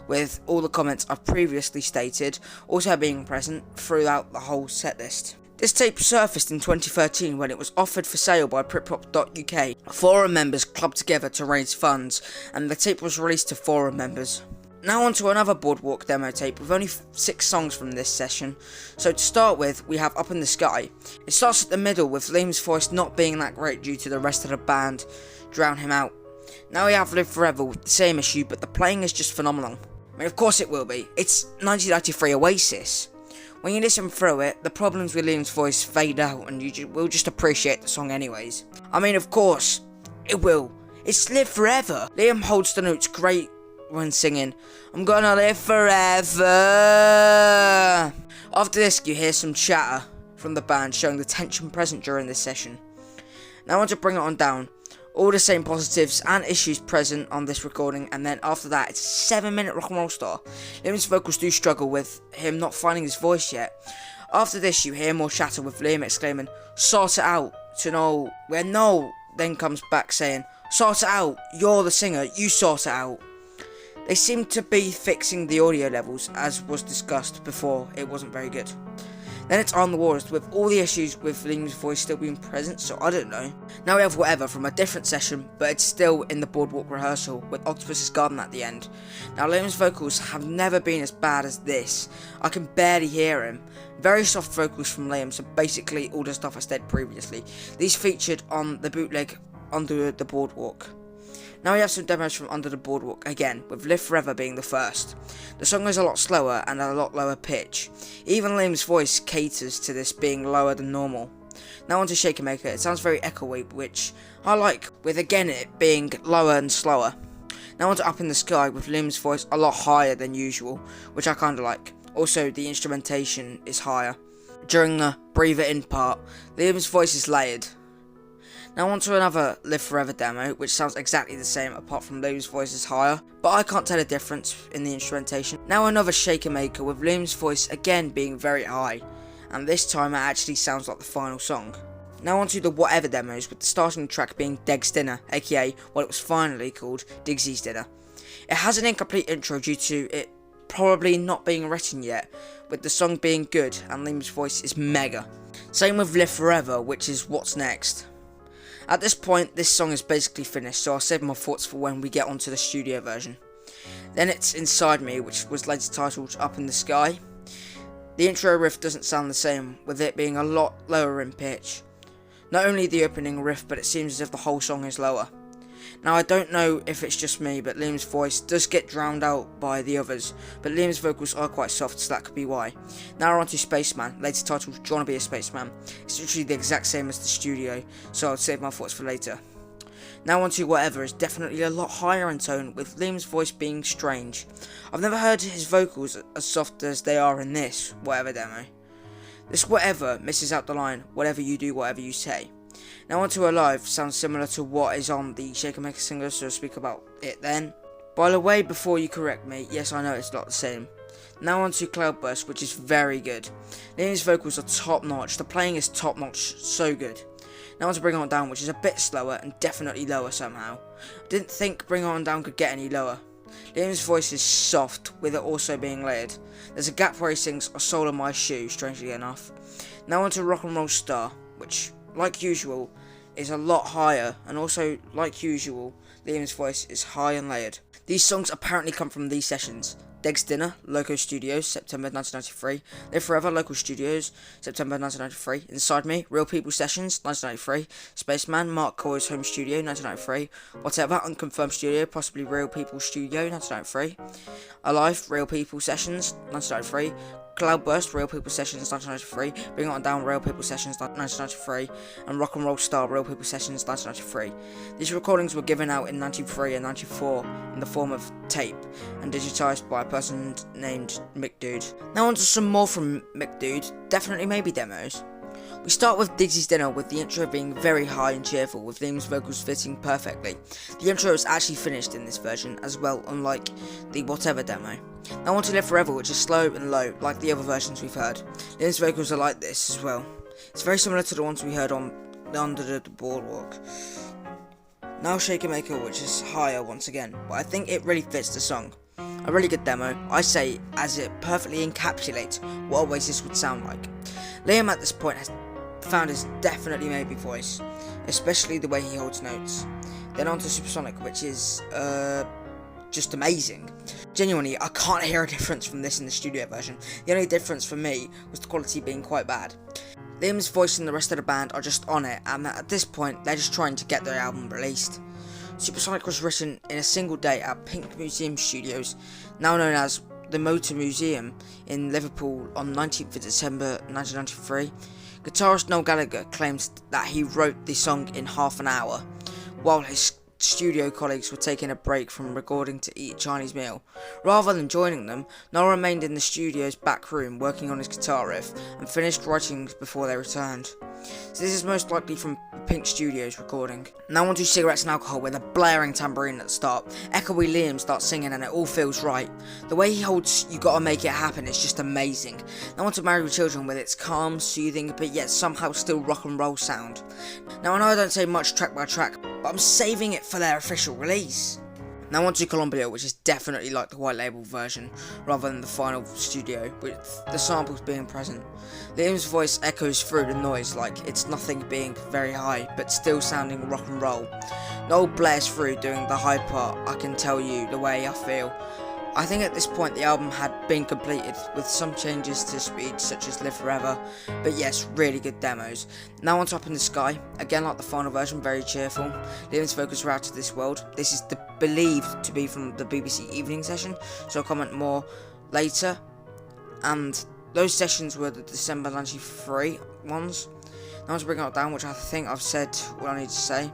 with all the comments I've previously stated also being present throughout the whole setlist. This tape surfaced in 2013 when it was offered for sale by Britpop.uk. Forum members clubbed together to raise funds, and the tape was released to forum members. Now on to another Boardwalk demo tape with only 6 songs from this session. So to start with, we have Up in the Sky. It starts at the middle with Liam's voice not being that great due to the rest of the band drown him out. Now we have Live Forever with the same issue, but the playing is just phenomenal. I mean, of course it will be. It's 1993 Oasis. When you listen through it, the problems with Liam's voice fade out and you will just appreciate the song anyways. I mean, of course, it will. It's Live Forever. Liam holds the notes great when singing, I'm gonna live forever. After this, you hear some chatter from the band showing the tension present during this session. Now on to Bring It On Down. All the same positives and issues present on this recording, and then after that it's a 7-minute rock and roll star. Liam's vocals do struggle with him not finding his voice yet. After this you hear more chatter with Liam exclaiming, sort it out, to Noel, where Noel then comes back saying, sort it out, you're the singer, you sort it out. They seem to be fixing the audio levels, as was discussed before, it wasn't very good. Then it's On the Waters, with all the issues with Liam's voice still being present, so I don't know. Now we have Whatever from a different session, but it's still in the Boardwalk rehearsal, with Octopus's Garden at the end. Now Liam's vocals have never been as bad as this. I can barely hear him. Very soft vocals from Liam, so basically all the stuff I said previously. These featured on the bootleg Under the Boardwalk. Now we have some demos from Under the Boardwalk again, with Live Forever being the first. The song is a lot slower and at a lot lower pitch. Even Liam's voice caters to this being lower than normal. Now on to Shake and Maker. It sounds very echoey, which I like, with again it being lower and slower. Now on to Up in the Sky, with Liam's voice a lot higher than usual, which I kinda like. Also, the instrumentation is higher. During the Breathe It In part, Liam's voice is layered. Now on to another Live Forever demo, which sounds exactly the same apart from Liam's voice is higher, but I can't tell a difference in the instrumentation. Now another Shaker Maker with Liam's voice again being very high, and this time it actually sounds like the final song. Now on to the Whatever demos, with the starting track being Deg's Dinner, aka what it was finally called, Digsy's Dinner. It has an incomplete intro due to it probably not being written yet, with the song being good and Liam's voice is mega. Same with Live Forever, which is what's next. At this point, this song is basically finished, so I'll save my thoughts for when we get onto the studio version. Then it's Inside Me, which was later titled Up in the Sky. The intro riff doesn't sound the same, with it being a lot lower in pitch. Not only the opening riff, but it seems as if the whole song is lower. Now I don't know if it's just me, but Liam's voice does get drowned out by the others, but Liam's vocals are quite soft, so that could be why. Now we're on to Spaceman, later titled Do You Wanna Be a Spaceman. It's literally the exact same as the studio, so I'll save my thoughts for later. Now on to Whatever is definitely a lot higher in tone, with Liam's voice being strange. I've never heard his vocals as soft as they are in this Whatever demo. This Whatever misses out the line, whatever you do, whatever you say. Now on to Alive sounds similar to what is on the Shaker Maker single, so I'll speak about it then. By the way, before you correct me, yes I know it's not the same. Now on to Cloudburst, which is very good. Liam's vocals are top notch, the playing is top notch, so good. Now on to Bring On Down, which is a bit slower and definitely lower somehow. I didn't think Bring On Down could get any lower. Liam's voice is soft, with it also being layered. There's a gap where he sings A Soul in My Shoe, strangely enough. Now on to Rock and Roll Star, which, like usual, is a lot higher, and also, like usual, Liam's voice is high and layered. These songs apparently come from these sessions. Deg's Dinner, Loco Studios, September 1993. Live Forever, Local Studios, September 1993. Inside Me, Real People Sessions, 1993. Spaceman, Mark Coy's Home Studio, 1993. Whatever, Unconfirmed Studio, possibly Real People Studio, 1993. Alive, Real People Sessions, 1993. Cloudburst, Real People Sessions, 1993, Bring It On Down, Real People Sessions, 1993, and Rock and Roll Star, Real People Sessions, 1993. These recordings were given out in 93 and 94 in the form of tape, and digitised by a person named Mick Dude. Now on to some more from Mick Dude, definitely maybe demos. We start with Digsy's Dinner, with the intro being very high and cheerful, with Liam's vocals fitting perfectly. The intro is actually finished in this version as well, unlike the Whatever demo. Now on to Live Forever, which is slow and low, like the other versions we've heard. Liam's vocals are like this as well. It's very similar to the ones we heard on Under the Boardwalk. Now Shaker Maker, which is higher once again, but I think it really fits the song. A really good demo, I say, as it perfectly encapsulates what Oasis would sound like. Liam at this point has found his definitely maybe voice, especially the way he holds notes. Then on to Supersonic, which is just amazing. Genuinely, I can't hear a difference from this in the studio version. The only difference for me was the quality being quite bad. Liam's voice and the rest of the band are just on it, and at this point they're just trying to get their album released. Supersonic was written in a single day at Pink Museum Studios, now known as the Motor Museum, in Liverpool on 19th of December 1993. Guitarist Noel Gallagher claims that he wrote the song in half an hour, while his studio colleagues were taking a break from recording to eat a Chinese meal. Rather than joining them, Noel remained in the studio's back room working on his guitar riff, and finished writing before they returned. So this is most likely from Pink Studios recording. Now on to Cigarettes and Alcohol, with a blaring tambourine at the start. Echoey Liam starts singing and it all feels right. The way he holds You Gotta Make It Happen is just amazing. Now on to Married with Children, with its calm, soothing, but yet somehow still rock and roll sound. Now I know I don't say much track by track, but I'm saving it for their official release. Now on to Columbia, which is definitely like the white label version, rather than the final studio, with the samples being present. Liam's voice echoes through the noise like it's nothing being very high, but still sounding rock and roll. Noel blares through doing the high part, I Can Tell You The Way I Feel. I think at this point the album had been completed, with some changes to speed such as Live Forever, but yes, really good demos. Now on Top in the Sky, again like the final version, very cheerful. Liam's vocals are out of this world. This is believed to be from the BBC evening session, so I'll comment more later. And those sessions were the December 93 ones. Now on to Bring It Down, which I think I've said what I need to say.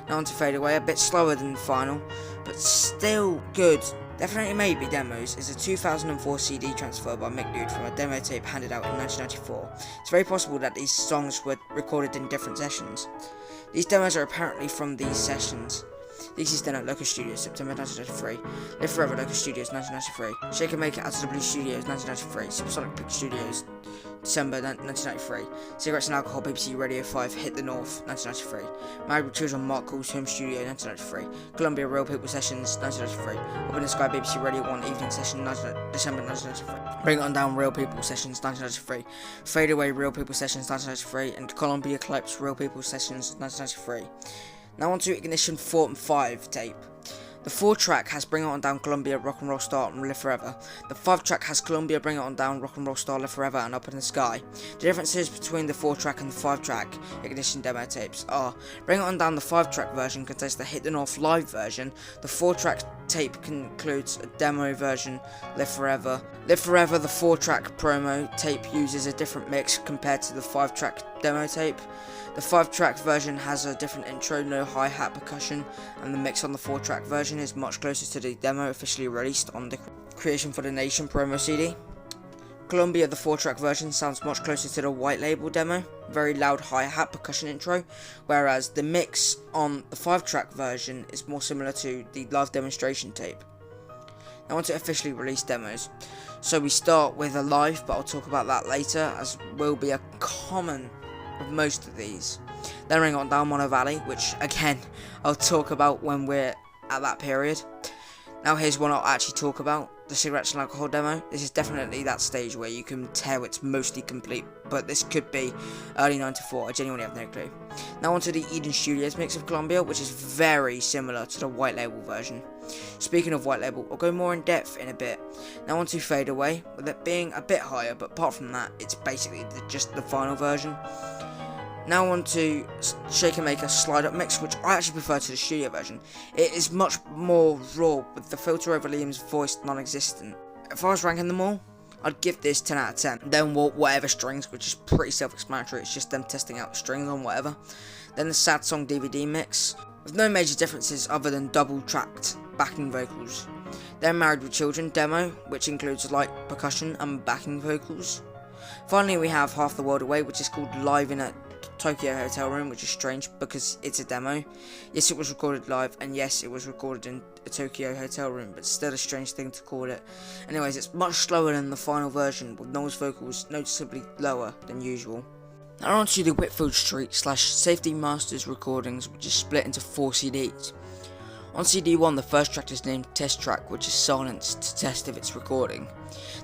Now on to Fade Away, a bit slower than the final, but still good. Definitely Maybe Demos is a 2004 CD transfer by Mick Dude from a demo tape handed out in 1994. It's very possible that these songs were recorded in different sessions. These demos are apparently from these sessions. This is done at Local Studios, September 1993. Live Forever, Local Studios, 1993. Shake and Make It, Out of the Blue Studios, 1993. Supersonic Picture Studios, December 1993. Cigarettes and Alcohol, BBC Radio 5, Hit the North, 1993. Married with Children, Mark Cool's Home Studio, 1993. Columbia Real People Sessions, 1993. Up in the Sky, BBC Radio 1, Evening Session, December 1993. Bring It On Down, Real People Sessions, 1993. Fade Away, Real People Sessions, 1993. And Columbia Clips, Real People Sessions, 1993. Now on to Ignition 4 and 5 tape. The 4-track has Bring It On Down, Columbia, Rock and Roll Star, and Live Forever. The 5-track has Columbia, Bring It On Down, Rock and Roll Star, Live Forever, and Up in the Sky. The differences between the 4-track and the 5-track Ignition demo tapes are: Bring It On Down, the 5-track version, contains the Hit the North live version. The 4-track tape includes a demo version, Live Forever. Live Forever, the 4-track promo tape, uses a different mix compared to the 5-track demo tape. The 5-track version has a different intro, no hi-hat percussion, and the mix on the 4-track version is much closer to the demo officially released on the Creation for the Nation promo CD. Columbia, the 4-track version, sounds much closer to the white label demo, very loud hi-hat percussion intro, whereas the mix on the 5-track version is more similar to the live demonstration tape. Now on to officially released demos. So we start with a live, but I'll talk about that later, as will be a common of most of these. Then Bring It On Down, Mono Valley, which again I'll talk about when we're at that period. Now here's one I'll actually talk about, the Cigarettes and Alcohol demo. This is definitely that stage where you can tell it's mostly complete, but this could be early 94, I genuinely have no clue. Now onto the Eden Studios mix of Columbia, which is very similar to the white label version. Speaking of white label, I'll go more in depth in a bit. Now onto Fade Away, with it being a bit higher, but apart from that, it's basically just the final version. Now on to Shake and Make a Slide Up mix, which I actually prefer to the studio version. It is much more raw, with the filter over Liam's voice non-existent. If I was ranking them all, I'd give this 10 out of 10. Then whatever strings, which is pretty self-explanatory, it's just them testing out the strings on whatever. Then the Sad Song DVD mix, with no major differences other than double-tracked backing vocals. Then Married with Children demo, which includes light percussion and backing vocals. Finally we have Half the World Away, which is called Live in a Tokyo Hotel Room, which is strange because it's a demo. Yes, it was recorded live, and yes, it was recorded in a Tokyo hotel room, but still a strange thing to call it. Anyways, it's much slower than the final version, with Noel's vocals noticeably lower than usual. Now on to the Whitfield Street / Safety Masters recordings, which is split into 4 CDs. On CD 1, the first track is named Test Track, which is silenced to test if it's recording.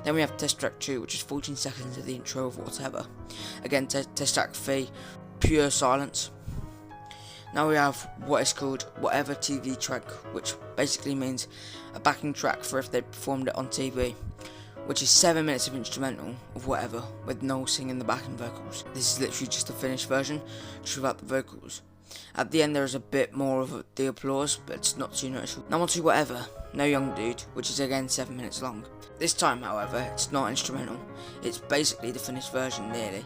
Then we have Test Track 2, which is 14 seconds of the intro of whatever. Again, Test Track 3, pure silence. Now we have what is called Whatever TV Track, which basically means a backing track for if they performed it on TV, which is 7 minutes of instrumental of whatever, with Noel singing the backing vocals. This is literally just a finished version, just without the vocals. At the end there is a bit more of the applause, but it's not too noticeable. Now on to Whatever, No Young Dude, which is again 7 minutes long. This time, however, it's not instrumental, it's basically the finished version, nearly.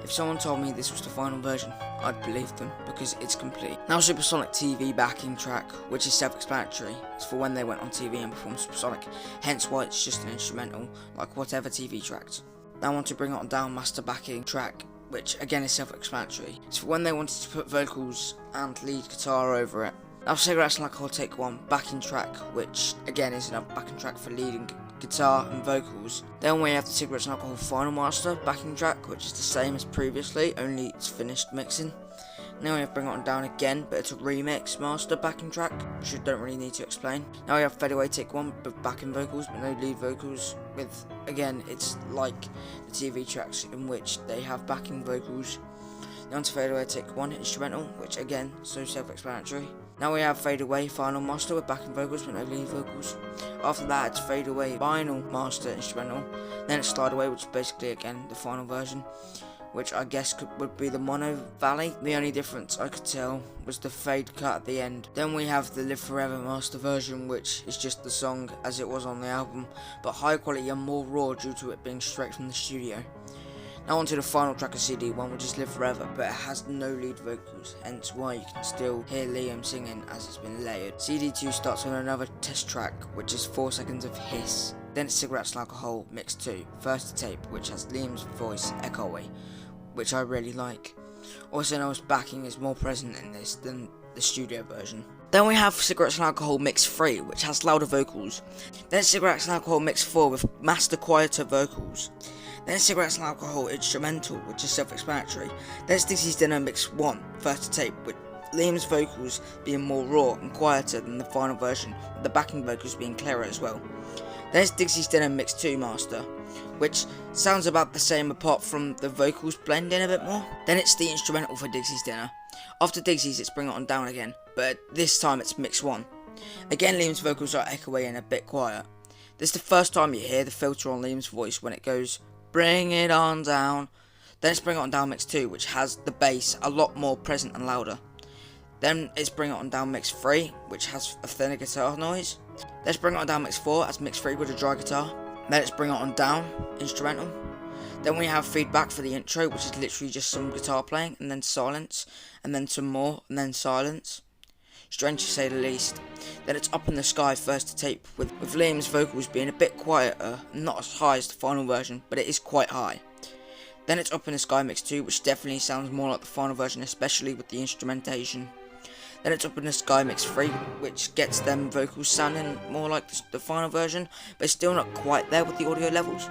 If someone told me this was the final version, I'd believe them, because it's complete. Now Supersonic TV backing track, which is self-explanatory. It's for when they went on TV and performed Supersonic, hence why it's just an instrumental, like whatever TV tracks. Now on to Bring It On Down master backing track, which again is self-explanatory. It's for when they wanted to put vocals and lead guitar over it. Now Cigarettes and Alcohol Take 1 backing track, which again is another backing track for leading guitar and vocals. Then we have the Cigarettes and Alcohol Final Master backing track, which is the same as previously, only it's finished mixing. Now we have Bring It On Down again, but it's a remix master backing track, which I don't really need to explain. Now we have Fade Away Take 1 with backing vocals, but no lead vocals, with, again, it's like the TV tracks in which they have backing vocals. Now on to Fade Away Take 1 instrumental, which again, so self-explanatory. Now we have Fade Away Final Master with backing vocals but no lead vocals. After that it's Fade Away Final Master instrumental. Then it's Slide Away, which is basically again the final version, which I guess would be the Mono Valley. The only difference I could tell was the fade cut at the end. Then we have the Live Forever Master version, which is just the song as it was on the album, but high quality and more raw due to it being straight from the studio. Now onto the final track of CD 1, which is Live Forever, but it has no lead vocals, hence why you can still hear Liam singing as it's been layered. CD 2 starts on another test track, which is 4 seconds of hiss. Then it's Cigarettes and Alcohol Mix 2, first tape, which has Liam's voice echoey, which I really like. Also known as backing is more present in this than the studio version. Then we have Cigarettes and Alcohol Mix 3, which has louder vocals. Then Cigarettes and Alcohol Mix 4 with master quieter vocals. Then Cigarettes and Alcohol Instrumental, which is self-explanatory. Then it's Dixie's Dinner Mix 1, first to tape, with Liam's vocals being more raw and quieter than the final version, with the backing vocals being clearer as well. Then it's Dixie's Dinner Mix 2 Master, which sounds about the same apart from the vocals blend in a bit more. Then it's the instrumental for Dixie's Dinner. After Dixie's, it's Bring It On Down again, but this time it's Mix 1. Again, Liam's vocals are echoey and a bit quiet. This is the first time you hear the filter on Liam's voice when it goes, Bring It On Down. Then it's Bring It On Down Mix 2, which has the bass a lot more present and louder. Then it's Bring It On Down Mix 3, which has a thinner guitar noise. Then it's Bring It On Down Mix 4 as Mix 3 with a dry guitar. Then it's Bring It On Down instrumental. Then we have feedback for the intro, which is literally just some guitar playing, and then silence, and then some more, and then silence. Strange to say the least. Then it's Up in the Sky first to tape, with Liam's vocals being a bit quieter, not as high as the final version, but it is quite high. Then it's Up in the Sky Mix 2, which definitely sounds more like the final version, especially with the instrumentation. Then it's Up in the Sky Mix 3, which gets them vocals sounding more like the final version, but it's still not quite there with the audio levels.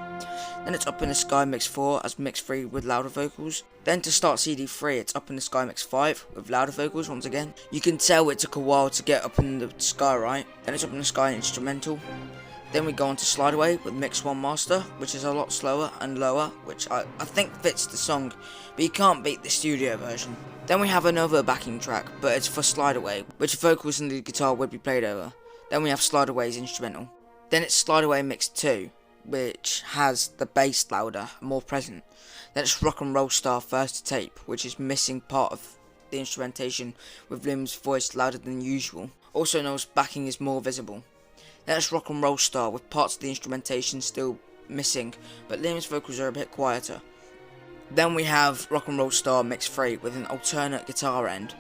Then it's Up in the Sky Mix 4 as Mix 3 with louder vocals. Then to start CD 3, it's Up in the Sky Mix 5 with louder vocals once again. You can tell it took a while to get Up in the Sky right. Then it's Up in the Sky instrumental. Then we go on to Slide Away with Mix 1 Master, which is a lot slower and lower, which I think fits the song, but you can't beat the studio version. Then we have another backing track, but it's for Slide Away, which vocals and lead guitar would be played over. Then we have Slide Away's instrumental. Then it's Slide Away Mix 2, which has the bass louder and more present. Then it's Rock and Roll Star first to tape, which is missing part of the instrumentation with Liam's voice louder than usual. Also known as backing is more visible. Then it's Rock and Roll Star with parts of the instrumentation still missing, but Liam's vocals are a bit quieter. Then we have Rock and Roll Star Mix 3 with an alternate guitar end.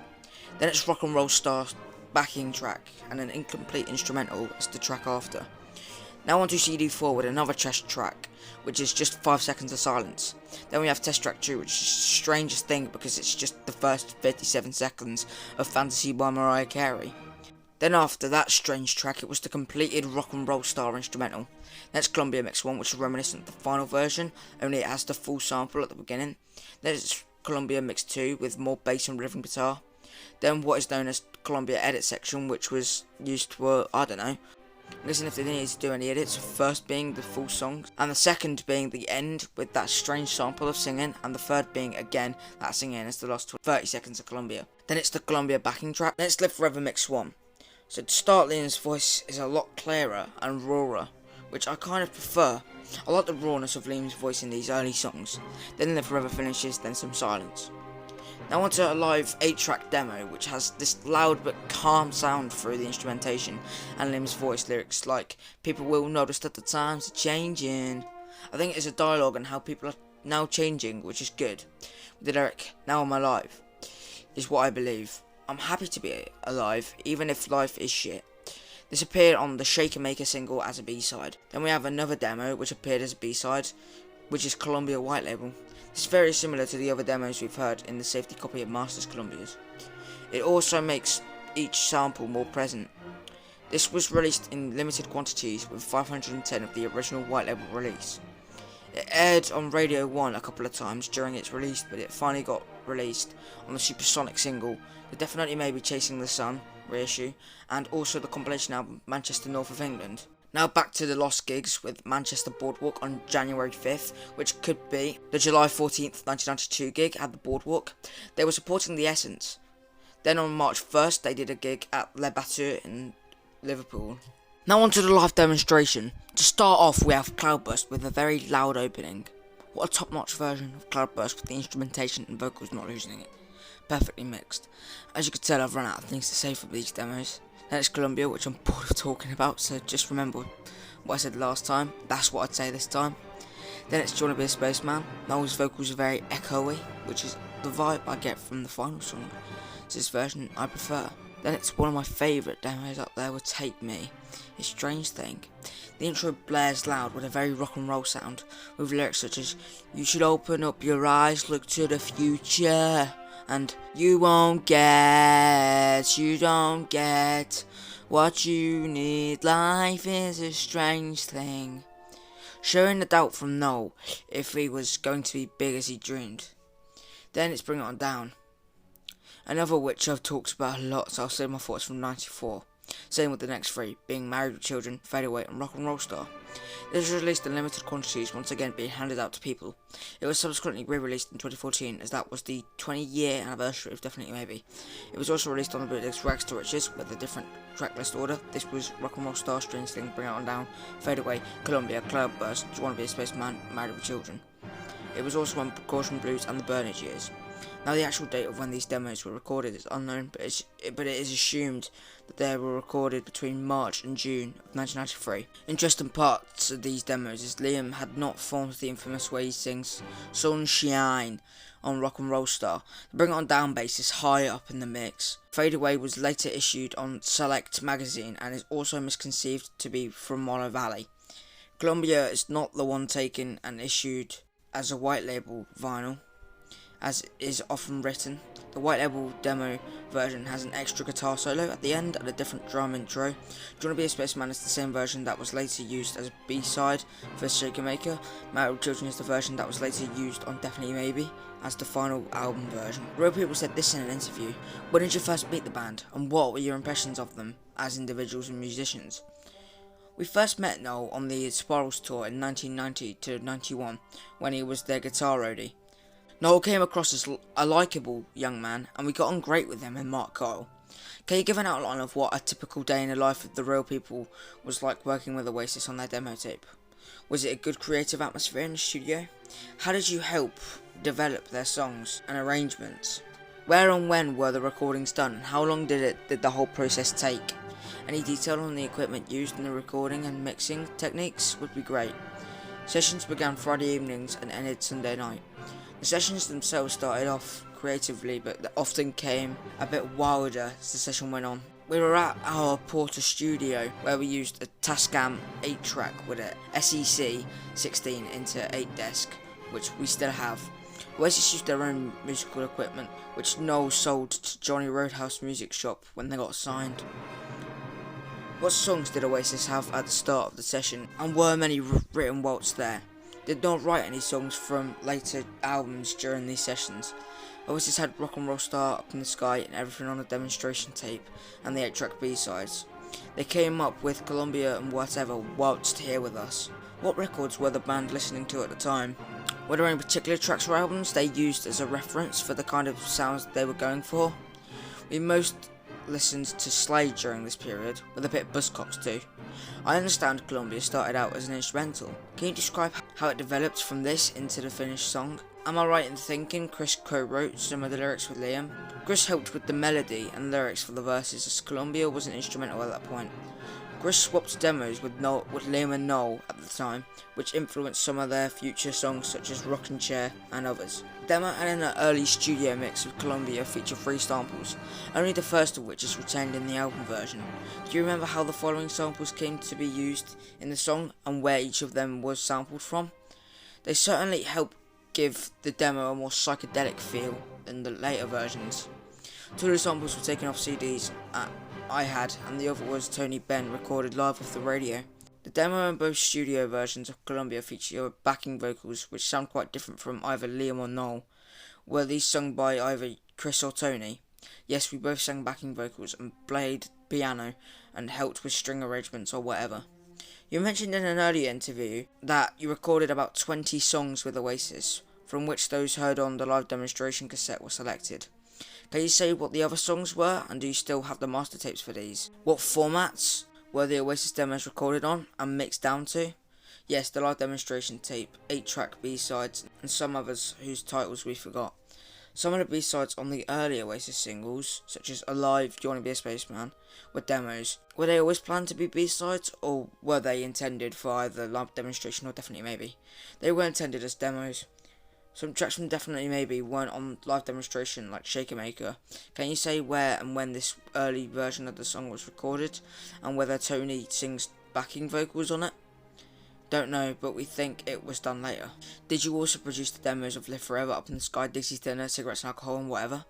Then it's Rock and Roll Star backing track and an incomplete instrumental as the track after. Now on to CD 4 with another test track, which is just 5 seconds of silence. Then we have Test Track 2, which is the strangest thing because it's just the first 57 seconds of Fantasy by Mariah Carey. Then after that strange track, it was the completed Rock and Roll Star instrumental. Next, Columbia Mix 1, which is reminiscent of the final version, only it has the full sample at the beginning. Then it's Columbia Mix 2 with more bass and rhythm guitar. Then what is known as Columbia Edit section, which was used for, I don't know, I'm guessing if they didn't need to do any edits, first being the full song, and the second being the end with that strange sample of singing, and the third being again that singing as the last 30 seconds of Columbia. Then it's the Columbia backing track. Then it's Live Forever Mix 1. So to start, Liam's voice is a lot clearer and rawer, which I kind of prefer. I like the rawness of Liam's voice in these early songs. Then Live Forever finishes, then some silence. Now onto a live 8-track demo, which has this loud but calm sound through the instrumentation, and Liam's voice lyrics like, people will notice that the times are changing. I think it's a dialogue on how people are now changing, which is good. The lyric, now I'm alive, is what I believe. I'm happy to be alive, even if life is shit. This appeared on the Shaker Maker single as a B-side. Then we have another demo which appeared as a B-side, which is Columbia White Label. This is very similar to the other demos we've heard in the safety copy of Masters Columbia's. It also makes each sample more present. This was released in limited quantities with 510 of the original White Label release. It aired on Radio 1 a couple of times during its release, but it finally got released on the Supersonic single, The Definitely Maybe Chasing the Sun reissue, and also the compilation album Manchester North of England. Now back to the lost gigs with Manchester Boardwalk on January 5th, which could be the July 14th 1992 gig at the Boardwalk. They were supporting the Essence. Then on March 1st they did a gig at Le Batteur in Liverpool. Now on to the live demonstration. To start off we have Cloudburst with a very loud opening. What a top-notch version of Cloudburst with the instrumentation and vocals not losing it. Perfectly mixed. As you can tell, I've run out of things to say for these demos. Then it's Columbia, which I'm bored of talking about, so just remember what I said last time. That's what I'd say this time. Then it's Do You Wanna Be a Spaceman. Noel's vocals are very echoey, which is the vibe I get from the final song. It's this version I prefer. Then it's one of my favourite demos up there with Take Me. It's a strange thing. The intro blares loud with a very rock and roll sound, with lyrics such as, you should open up your eyes, look to the future. and you don't get what you need. Life is a strange thing. Showing the doubt from Noel if he was going to be big as he dreamed. Then it's Bring It On Down. Another which I've talked about a lot, so I'll say my thoughts from 94. Same with the next three, being Married with Children, Fade Away and Rock and Roll Star. This was released in limited quantities, once again being handed out to people. It was subsequently re-released in 2014, as that was the 20-year anniversary of Definitely Maybe. It was also released on the bootlegs Rags to Riches, with a different tracklist order. This was Rock and Roll Star, Strange Thing, Bring It On Down, Fade Away, Columbia, Cloudburst, Do You Wanna Be a Spaceman, Married with Children. It was also on Caution Blues and the Burnage Years. Now the actual date of when these demos were recorded is unknown, but it is assumed that they were recorded between March and June of 1993. Interesting parts of these demos is Liam had not formed the infamous way he sings Sunshine on Rock and Roll Star. The Bring It On Down bass is high up in the mix. Fade Away was later issued on Select magazine and is also misconceived to be from Mono Valley. Columbia is not the one taken and issued as a white label vinyl, as is often written. The white label demo version has an extra guitar solo at the end and a different drum intro. Do You Wanna Be a Spaceman is the same version that was later used as a B-side for Shaker Maker. Married with Children is the version that was later used on Definitely Maybe as the final album version. Real people said this in an interview. When did you first meet the band, and what were your impressions of them as individuals and musicians? We first met Noel on the Spirals tour in 1990 to 91 when he was their guitar roadie. Noel came across as a likeable young man, and we got on great with him and Mark Kyle. Can you give an outline of what a typical day in the life of the Real People was like working with Oasis on their demo tape? Was it a good creative atmosphere in the studio? How did you help develop their songs and arrangements? Where and when were the recordings done, and how long did the whole process take? Any detail on the equipment used in the recording and mixing techniques would be great. Sessions began Friday evenings and ended Sunday night. The sessions themselves started off creatively, but often came a bit wilder as the session went on. We were at our Porter studio, where we used a Tascam 8-track with a SEC 16 into 8 desk, which we still have. Oasis used their own musical equipment, which Noel sold to Johnny Roadhouse Music Shop when they got signed. What songs did Oasis have at the start of the session, and were many written whilst there? Did not write any songs from later albums during these sessions. Oasis had Rock and Roll Star, Up in the Sky and Everything on a demonstration tape and the 8-track B-sides. They came up with Columbia and Whatever whilst here with us. What records were the band listening to at the time? Were there any particular tracks or albums they used as a reference for the kind of sounds they were going for? We most listened to Slade during this period, with a bit of Buzzcocks too. I understand Columbia started out as an instrumental. Can you describe how it developed from this into the finished song? Am I right in thinking Chris co-wrote some of the lyrics with Liam? Chris helped with the melody and lyrics for the verses, as Columbia was an instrumental at that point. Chris swapped demos with Liam and Noel at the time, which influenced some of their future songs such as Rockin' Chair and others. The demo and an early studio mix with Columbia feature 3 samples, only the first of which is retained in the album version. Do you remember how the following samples came to be used in the song and where each of them was sampled from? They certainly help give the demo a more psychedelic feel than the later versions. 2 of the samples were taken off CDs I had, and the other was Tony Benn recorded live off the radio. The demo and both studio versions of Columbia feature backing vocals which sound quite different from either Liam or Noel. Were these sung by either Chris or Tony? Yes, we both sang backing vocals and played piano and helped with string arrangements or whatever. You mentioned in an earlier interview that you recorded about 20 songs with Oasis, from which those heard on the live demonstration cassette were selected. Can you say what the other songs were, and do you still have the master tapes for these? What formats were the Oasis demos recorded on and mixed down to? Yes, the live demonstration tape, 8-track B-sides, and some others whose titles we forgot. Some of the B-sides on the early Oasis singles, such as Alive, Do You Wanna Be a Spaceman, were demos. Were they always planned to be B-sides, or were they intended for either live demonstration or Definitely Maybe? They were intended as demos. Some tracks from Definitely Maybe weren't on live demonstration, like Shaker Maker. Can you say where and when this early version of the song was recorded, and whether Tony sings backing vocals on it? Don't know, but we think it was done later. Did you also produce the demos of Live Forever, Up in the Sky, Dixie's Dinner, Cigarettes and Alcohol and whatever?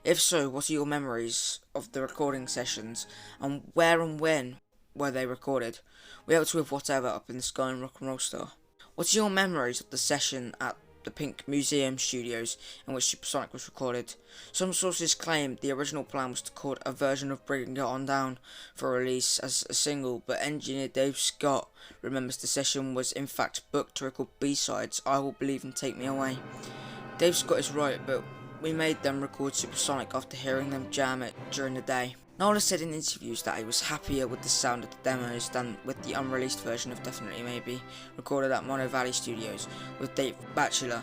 If so, what are your memories of the recording sessions, and where and when were they recorded? We helped with Whatever, Up in the Sky and Rock and Roll Star. What are your memories of the session at the Pink Museum Studios in which Supersonic was recorded? Some sources claim the original plan was to record a version of Bringing It On Down for release as a single, but engineer Dave Scott remembers the session was in fact booked to record B-sides, I Will Believe and Take Me Away. Dave Scott is right, but we made them record Supersonic after hearing them jam it during the day. Noel has said in interviews that he was happier with the sound of the demos than with the unreleased version of Definitely Maybe, recorded at Mono Valley Studios with Dave Batchelor.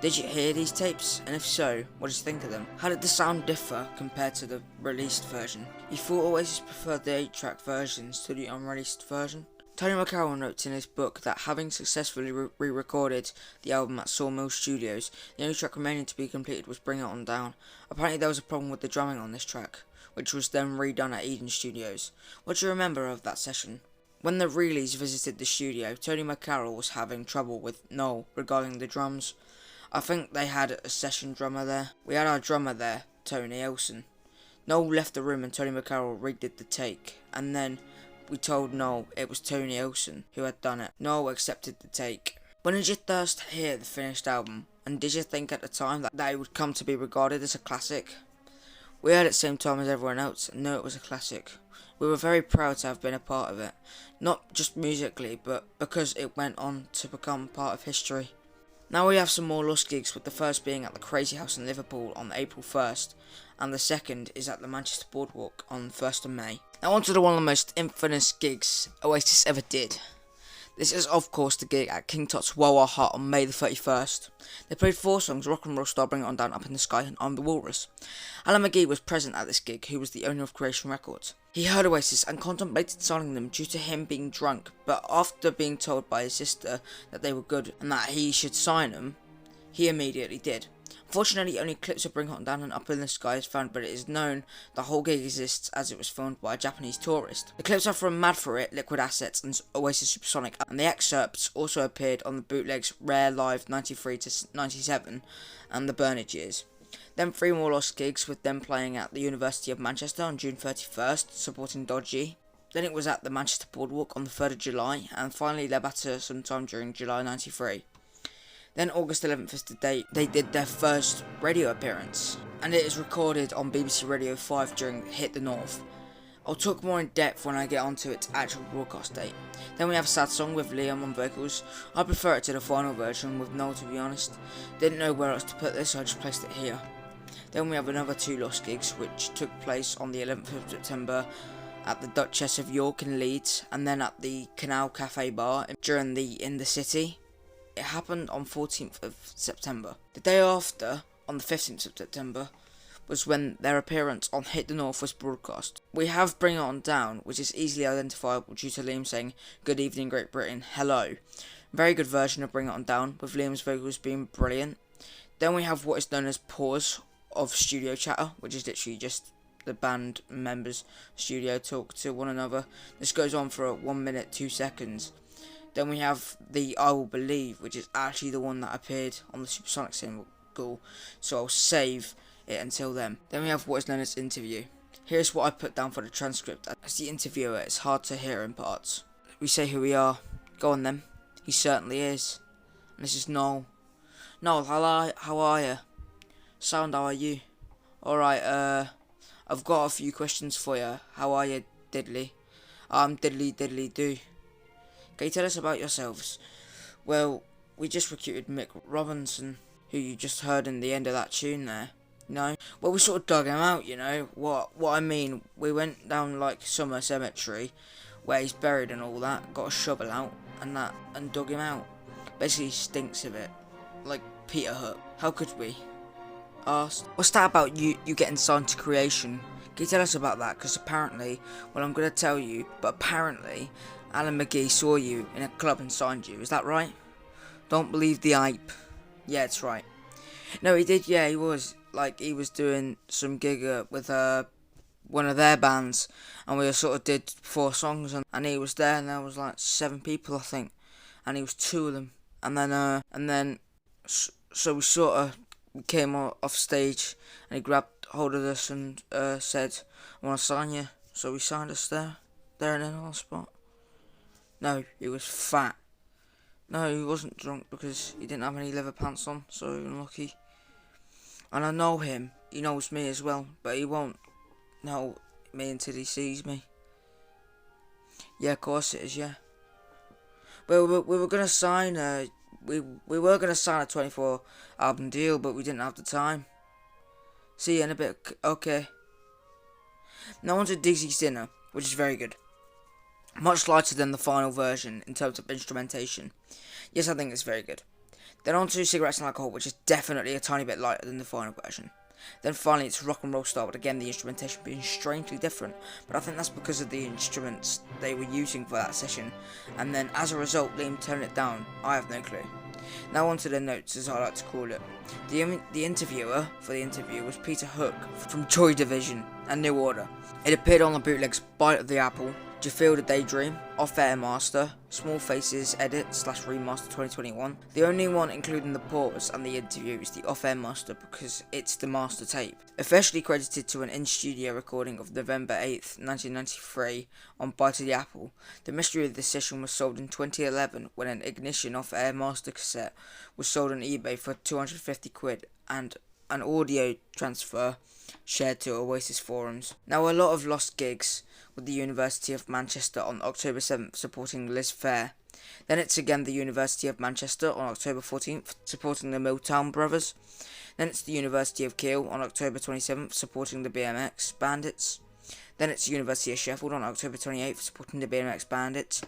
Did you hear these tapes? And if so, what did you think of them? How did the sound differ compared to the released version? You thought Oasis preferred the 8-track versions to the unreleased version? Tony McCarroll notes in his book that having successfully re-recorded the album at Sawmill Studios, the only track remaining to be completed was Bring It On Down. Apparently there was a problem with the drumming on this track, which was then redone at Eden Studios. What do you remember of that session? When the Reillys visited the studio, Tony McCarroll was having trouble with Noel regarding the drums. I think they had a session drummer there. We had our drummer there, Tony Elson. Noel left the room and Tony McCarroll redid the take, and then we told Noel it was Tony Elson who had done it. Noel accepted the take. When did you first hear the finished album, and did you think at the time that it would come to be regarded as a classic? We heard it at the same time as everyone else and knew it was a classic. We were very proud to have been a part of it, not just musically, but because it went on to become part of history. Now we have some more lost gigs, with the first being at the Crazy House in Liverpool on April 1st, and the second is at the Manchester Boardwalk on 1st of May. Now on to one of the most infamous gigs Oasis ever did. This is of course the gig at King Tut's Wawa Hut on May the 31st. They played 4 songs: Rock and Roll Star, Bring It On Down, Up in the Sky and I'm the Walrus. Alan McGee was present at this gig, who was the owner of Creation Records. He heard Oasis and contemplated signing them due to him being drunk, but after being told by his sister that they were good and that he should sign them, he immediately did. Unfortunately, only clips of Bring It On Down and Up in the Sky is found, but it is known the whole gig exists as it was filmed by a Japanese tourist. The clips are from Mad For It, Liquid Assets and Oasis Supersonic, and the excerpts also appeared on the bootlegs Rare Live 93 to 97 and the Burnage Years. Then 3 more lost gigs, with them playing at the University of Manchester on June 31st, supporting Dodgy. Then it was at the Manchester Boardwalk on the 3rd of July, and finally Lebatta sometime during July 93. Then August 11th is the date they did their first radio appearance, and it is recorded on BBC Radio 5 during Hit the North. I'll talk more in depth when I get onto its actual broadcast date. Then we have a sad song with Liam on vocals. I prefer it to the final version with Noel, to be honest. Didn't know where else to put this, so I just placed it here. Then we have another 2 lost gigs, which took place on the 11th of September at the Duchess of York in Leeds, and then at the Canal Cafe Bar during the In the City. It happened on 14th of September. The day after, on the 15th of September, was when their appearance on Hit the North was broadcast. We have Bring It On Down, which is easily identifiable due to Liam saying, "Good evening Great Britain, hello." Very good version of Bring It On Down, with Liam's vocals being brilliant. Then we have what is known as Pause of Studio Chatter, which is literally just the band members' studio talk to one another. This goes on for 1 minute 2 seconds. Then we have the I Will Believe, which is actually the one that appeared on the Supersonic single, so I'll save it until then. Then we have what is known as Interview. Here's what I put down for the transcript. As the interviewer, it's hard to hear in parts. We say who we are. Go on then. He certainly is. And this is Noel. Noel, how are you? Sound, how are you? Alright, I've got a few questions for you. How are you, Diddley? I'm Diddley do. Can you tell us about yourselves? Well, we just recruited Mick Robinson, who you just heard in the end of that tune there. You know? Well, we sort of dug him out, you know. What I mean, we went down like Summer Cemetery, where he's buried and all that, got a shovel out and that, and dug him out. Basically, he stinks of it, like Peter Hook. How could we? Asked. What's that about you getting signed to Creation? Can you tell us about that? Because apparently, well, I'm going to tell you, but apparently Alan McGee saw you in a club and signed you, is that right? Don't believe the hype. Yeah, it's right. No, he did, yeah, he was. Like, he was doing some gig with one of their bands, and we sort of did 4 songs, and he was there, and there was like 7 people, I think. and he was two of them. So we sort of came off stage, and he grabbed hold of us and said, "I want to sign you." So we signed us there and then on the spot. No, he was fat. No, he wasn't drunk because he didn't have any leather pants on, so unlucky. And I know him, he knows me as well, but he won't know me until he sees me. Yeah, of course it is, yeah. Well, we were gonna sign we were gonna sign a 24 album deal, but we didn't have the time. See you in a bit, okay. Now on to Dizzy's Dinner, which is very good. Much lighter than the final version in terms of instrumentation. Yes, I think it's very good. Then on to Cigarettes and Alcohol, which is definitely a tiny bit lighter than the final version. Then finally it's Rock and Roll Star, but again the instrumentation being strangely different, but I think that's because of the instruments they were using for that session, and then as a result Liam turned it down. I have no clue. Now on to the notes, as I like to call it. The interviewer for the interview was Peter Hook from Joy Division and New Order. It appeared on the bootlegs Bite of the Apple, Do You Feel the Daydream, Off Air Master, Small Faces Edit / Remaster 2021. The only one including the pause and the interview is the Off Air Master because it's the master tape. Officially credited to an in-studio recording of November 8th, 1993 on Bite of the Apple, the mystery of this session was sold in 2011 when an Ignition Off Air Master cassette was sold on eBay for 250 quid and an audio transfer shared to Oasis forums. Now a lot of lost gigs with the University of Manchester on October 7th supporting Liz Phair. Then it's again the University of Manchester on October 14th supporting the Milltown Brothers. Then it's the University of Kiel on October 27th supporting the BMX Bandits. Then it's the University of Sheffield on October 28th supporting the BMX Bandits.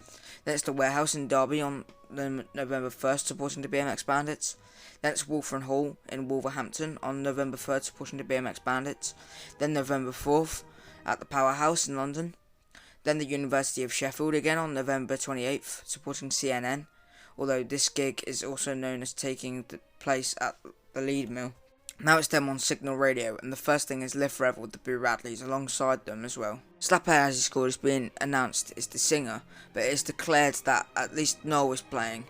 Then it's the Warehouse in Derby on November 1st supporting the BMX Bandits. Then it's Wolfram Hall in Wolverhampton on November 3rd supporting the BMX Bandits. Then November 4th at the Powerhouse in London. Then the University of Sheffield again on November 28th supporting CNN, although this gig is also known as taking the place at the Lead Mill. Now it's them on Signal Radio, and the first thing is Live Forever with the Boo Radleys alongside them as well. Slap Hair, as he's called, is being announced as the singer, but it is declared that at least Noel is playing.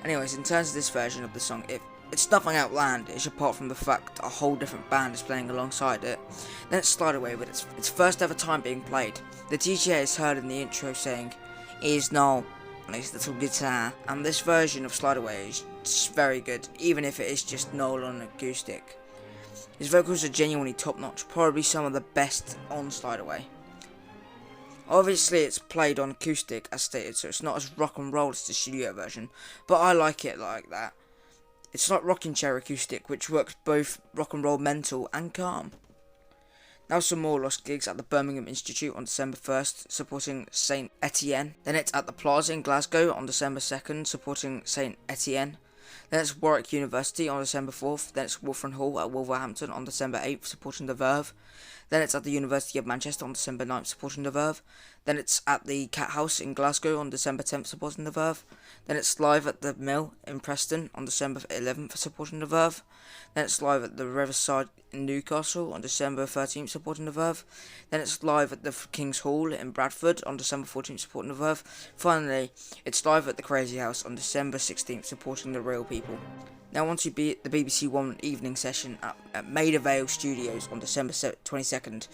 Anyways, in terms of this version of the song, it's nothing outlandish apart from the fact a whole different band is playing alongside it. Then it's Slide Away with its first ever time being played. The DJ is heard in the intro saying, "Here's Noel on his little guitar," and this version of Slide Away is just very good, even if it is just Noel on acoustic. His vocals are genuinely top notch, probably some of the best on Slide Away. Obviously it's played on acoustic as stated, so it's not as rock and roll as the studio version, but I like it like that. It's like rocking chair acoustic, which works both rock and roll mental and calm. Now some more lost gigs at the Birmingham Institute on December 1st, supporting St Etienne. Then it's at the Plaza in Glasgow on December 2nd, supporting St Etienne. Then it's Warwick University on December 4th. Then it's Wolfram Hall at Wolverhampton on December 8th, supporting the Verve. Then it's at the University of Manchester on December 9th, supporting the Verve. Then it's at the Cat House in Glasgow on December 10th, supporting the Verve. Then it's live at the Mill in Preston on December 11th, supporting the Verve. Then it's live at the Riverside in Newcastle on December 13th, supporting the Verve. Then it's live at the King's Hall in Bradford on December 14th, supporting the Verve. Finally, it's live at the Crazy House on December 16th, supporting the Real People. Now on to the BBC One evening session at Maida Vale Studios on December 22nd.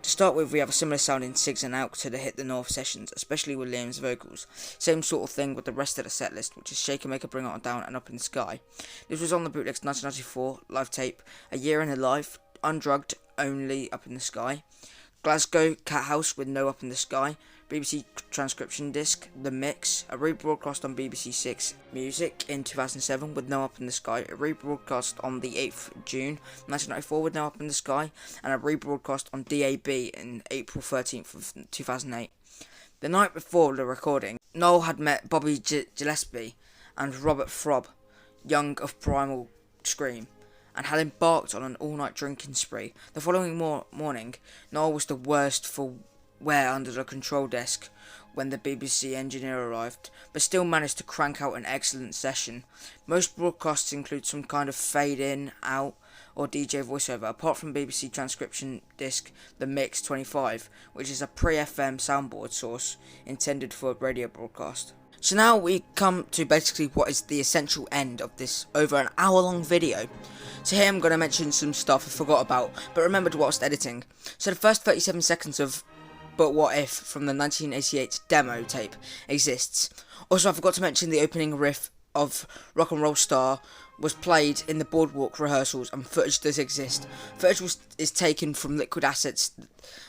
To start with, we have a similar sounding Sigs and Alk to the Hit the North sessions, especially with Liam's vocals. Same sort of thing with the rest of the set list, which is Shake and Make a Bring It On Down and Up in the Sky. This was on the bootleg's 1994 live tape, A Year in a Life, Undrugged, Only Up in the Sky. Glasgow, Cat House with No Up in the Sky. BBC transcription disc, The Mix, a rebroadcast on BBC 6 Music in 2007 with No Up in the Sky, a rebroadcast on the 8th June 1994 with No Up in the Sky, and a rebroadcast on DAB in April 13th of 2008. The night before the recording, Noel had met Bobby Gillespie and Robert Throb, young of Primal Scream, and had embarked on an all-night drinking spree. The following morning, Noel was the worst for wear under the control desk when the BBC engineer arrived, but still managed to crank out an excellent session. Most broadcasts include some kind of fade in, out, or DJ voiceover, apart from BBC transcription disc The Mix 25, which is a pre-FM soundboard source intended for a radio broadcast. So now we come to basically what is the essential end of this over an hour long video. So here I'm going to mention some stuff I forgot about, but remembered whilst editing. So the first 37 seconds of But What If from the 1988 demo tape exists. Also, I forgot to mention the opening riff of Rock and Roll Star was played in the Boardwalk rehearsals, and footage does exist. Footage is taken from Liquid Assets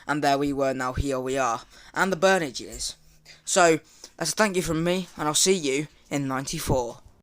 and There We Were, Now Here We Are, and the Burnage years. So, that's a thank you from me, and I'll see you in 94.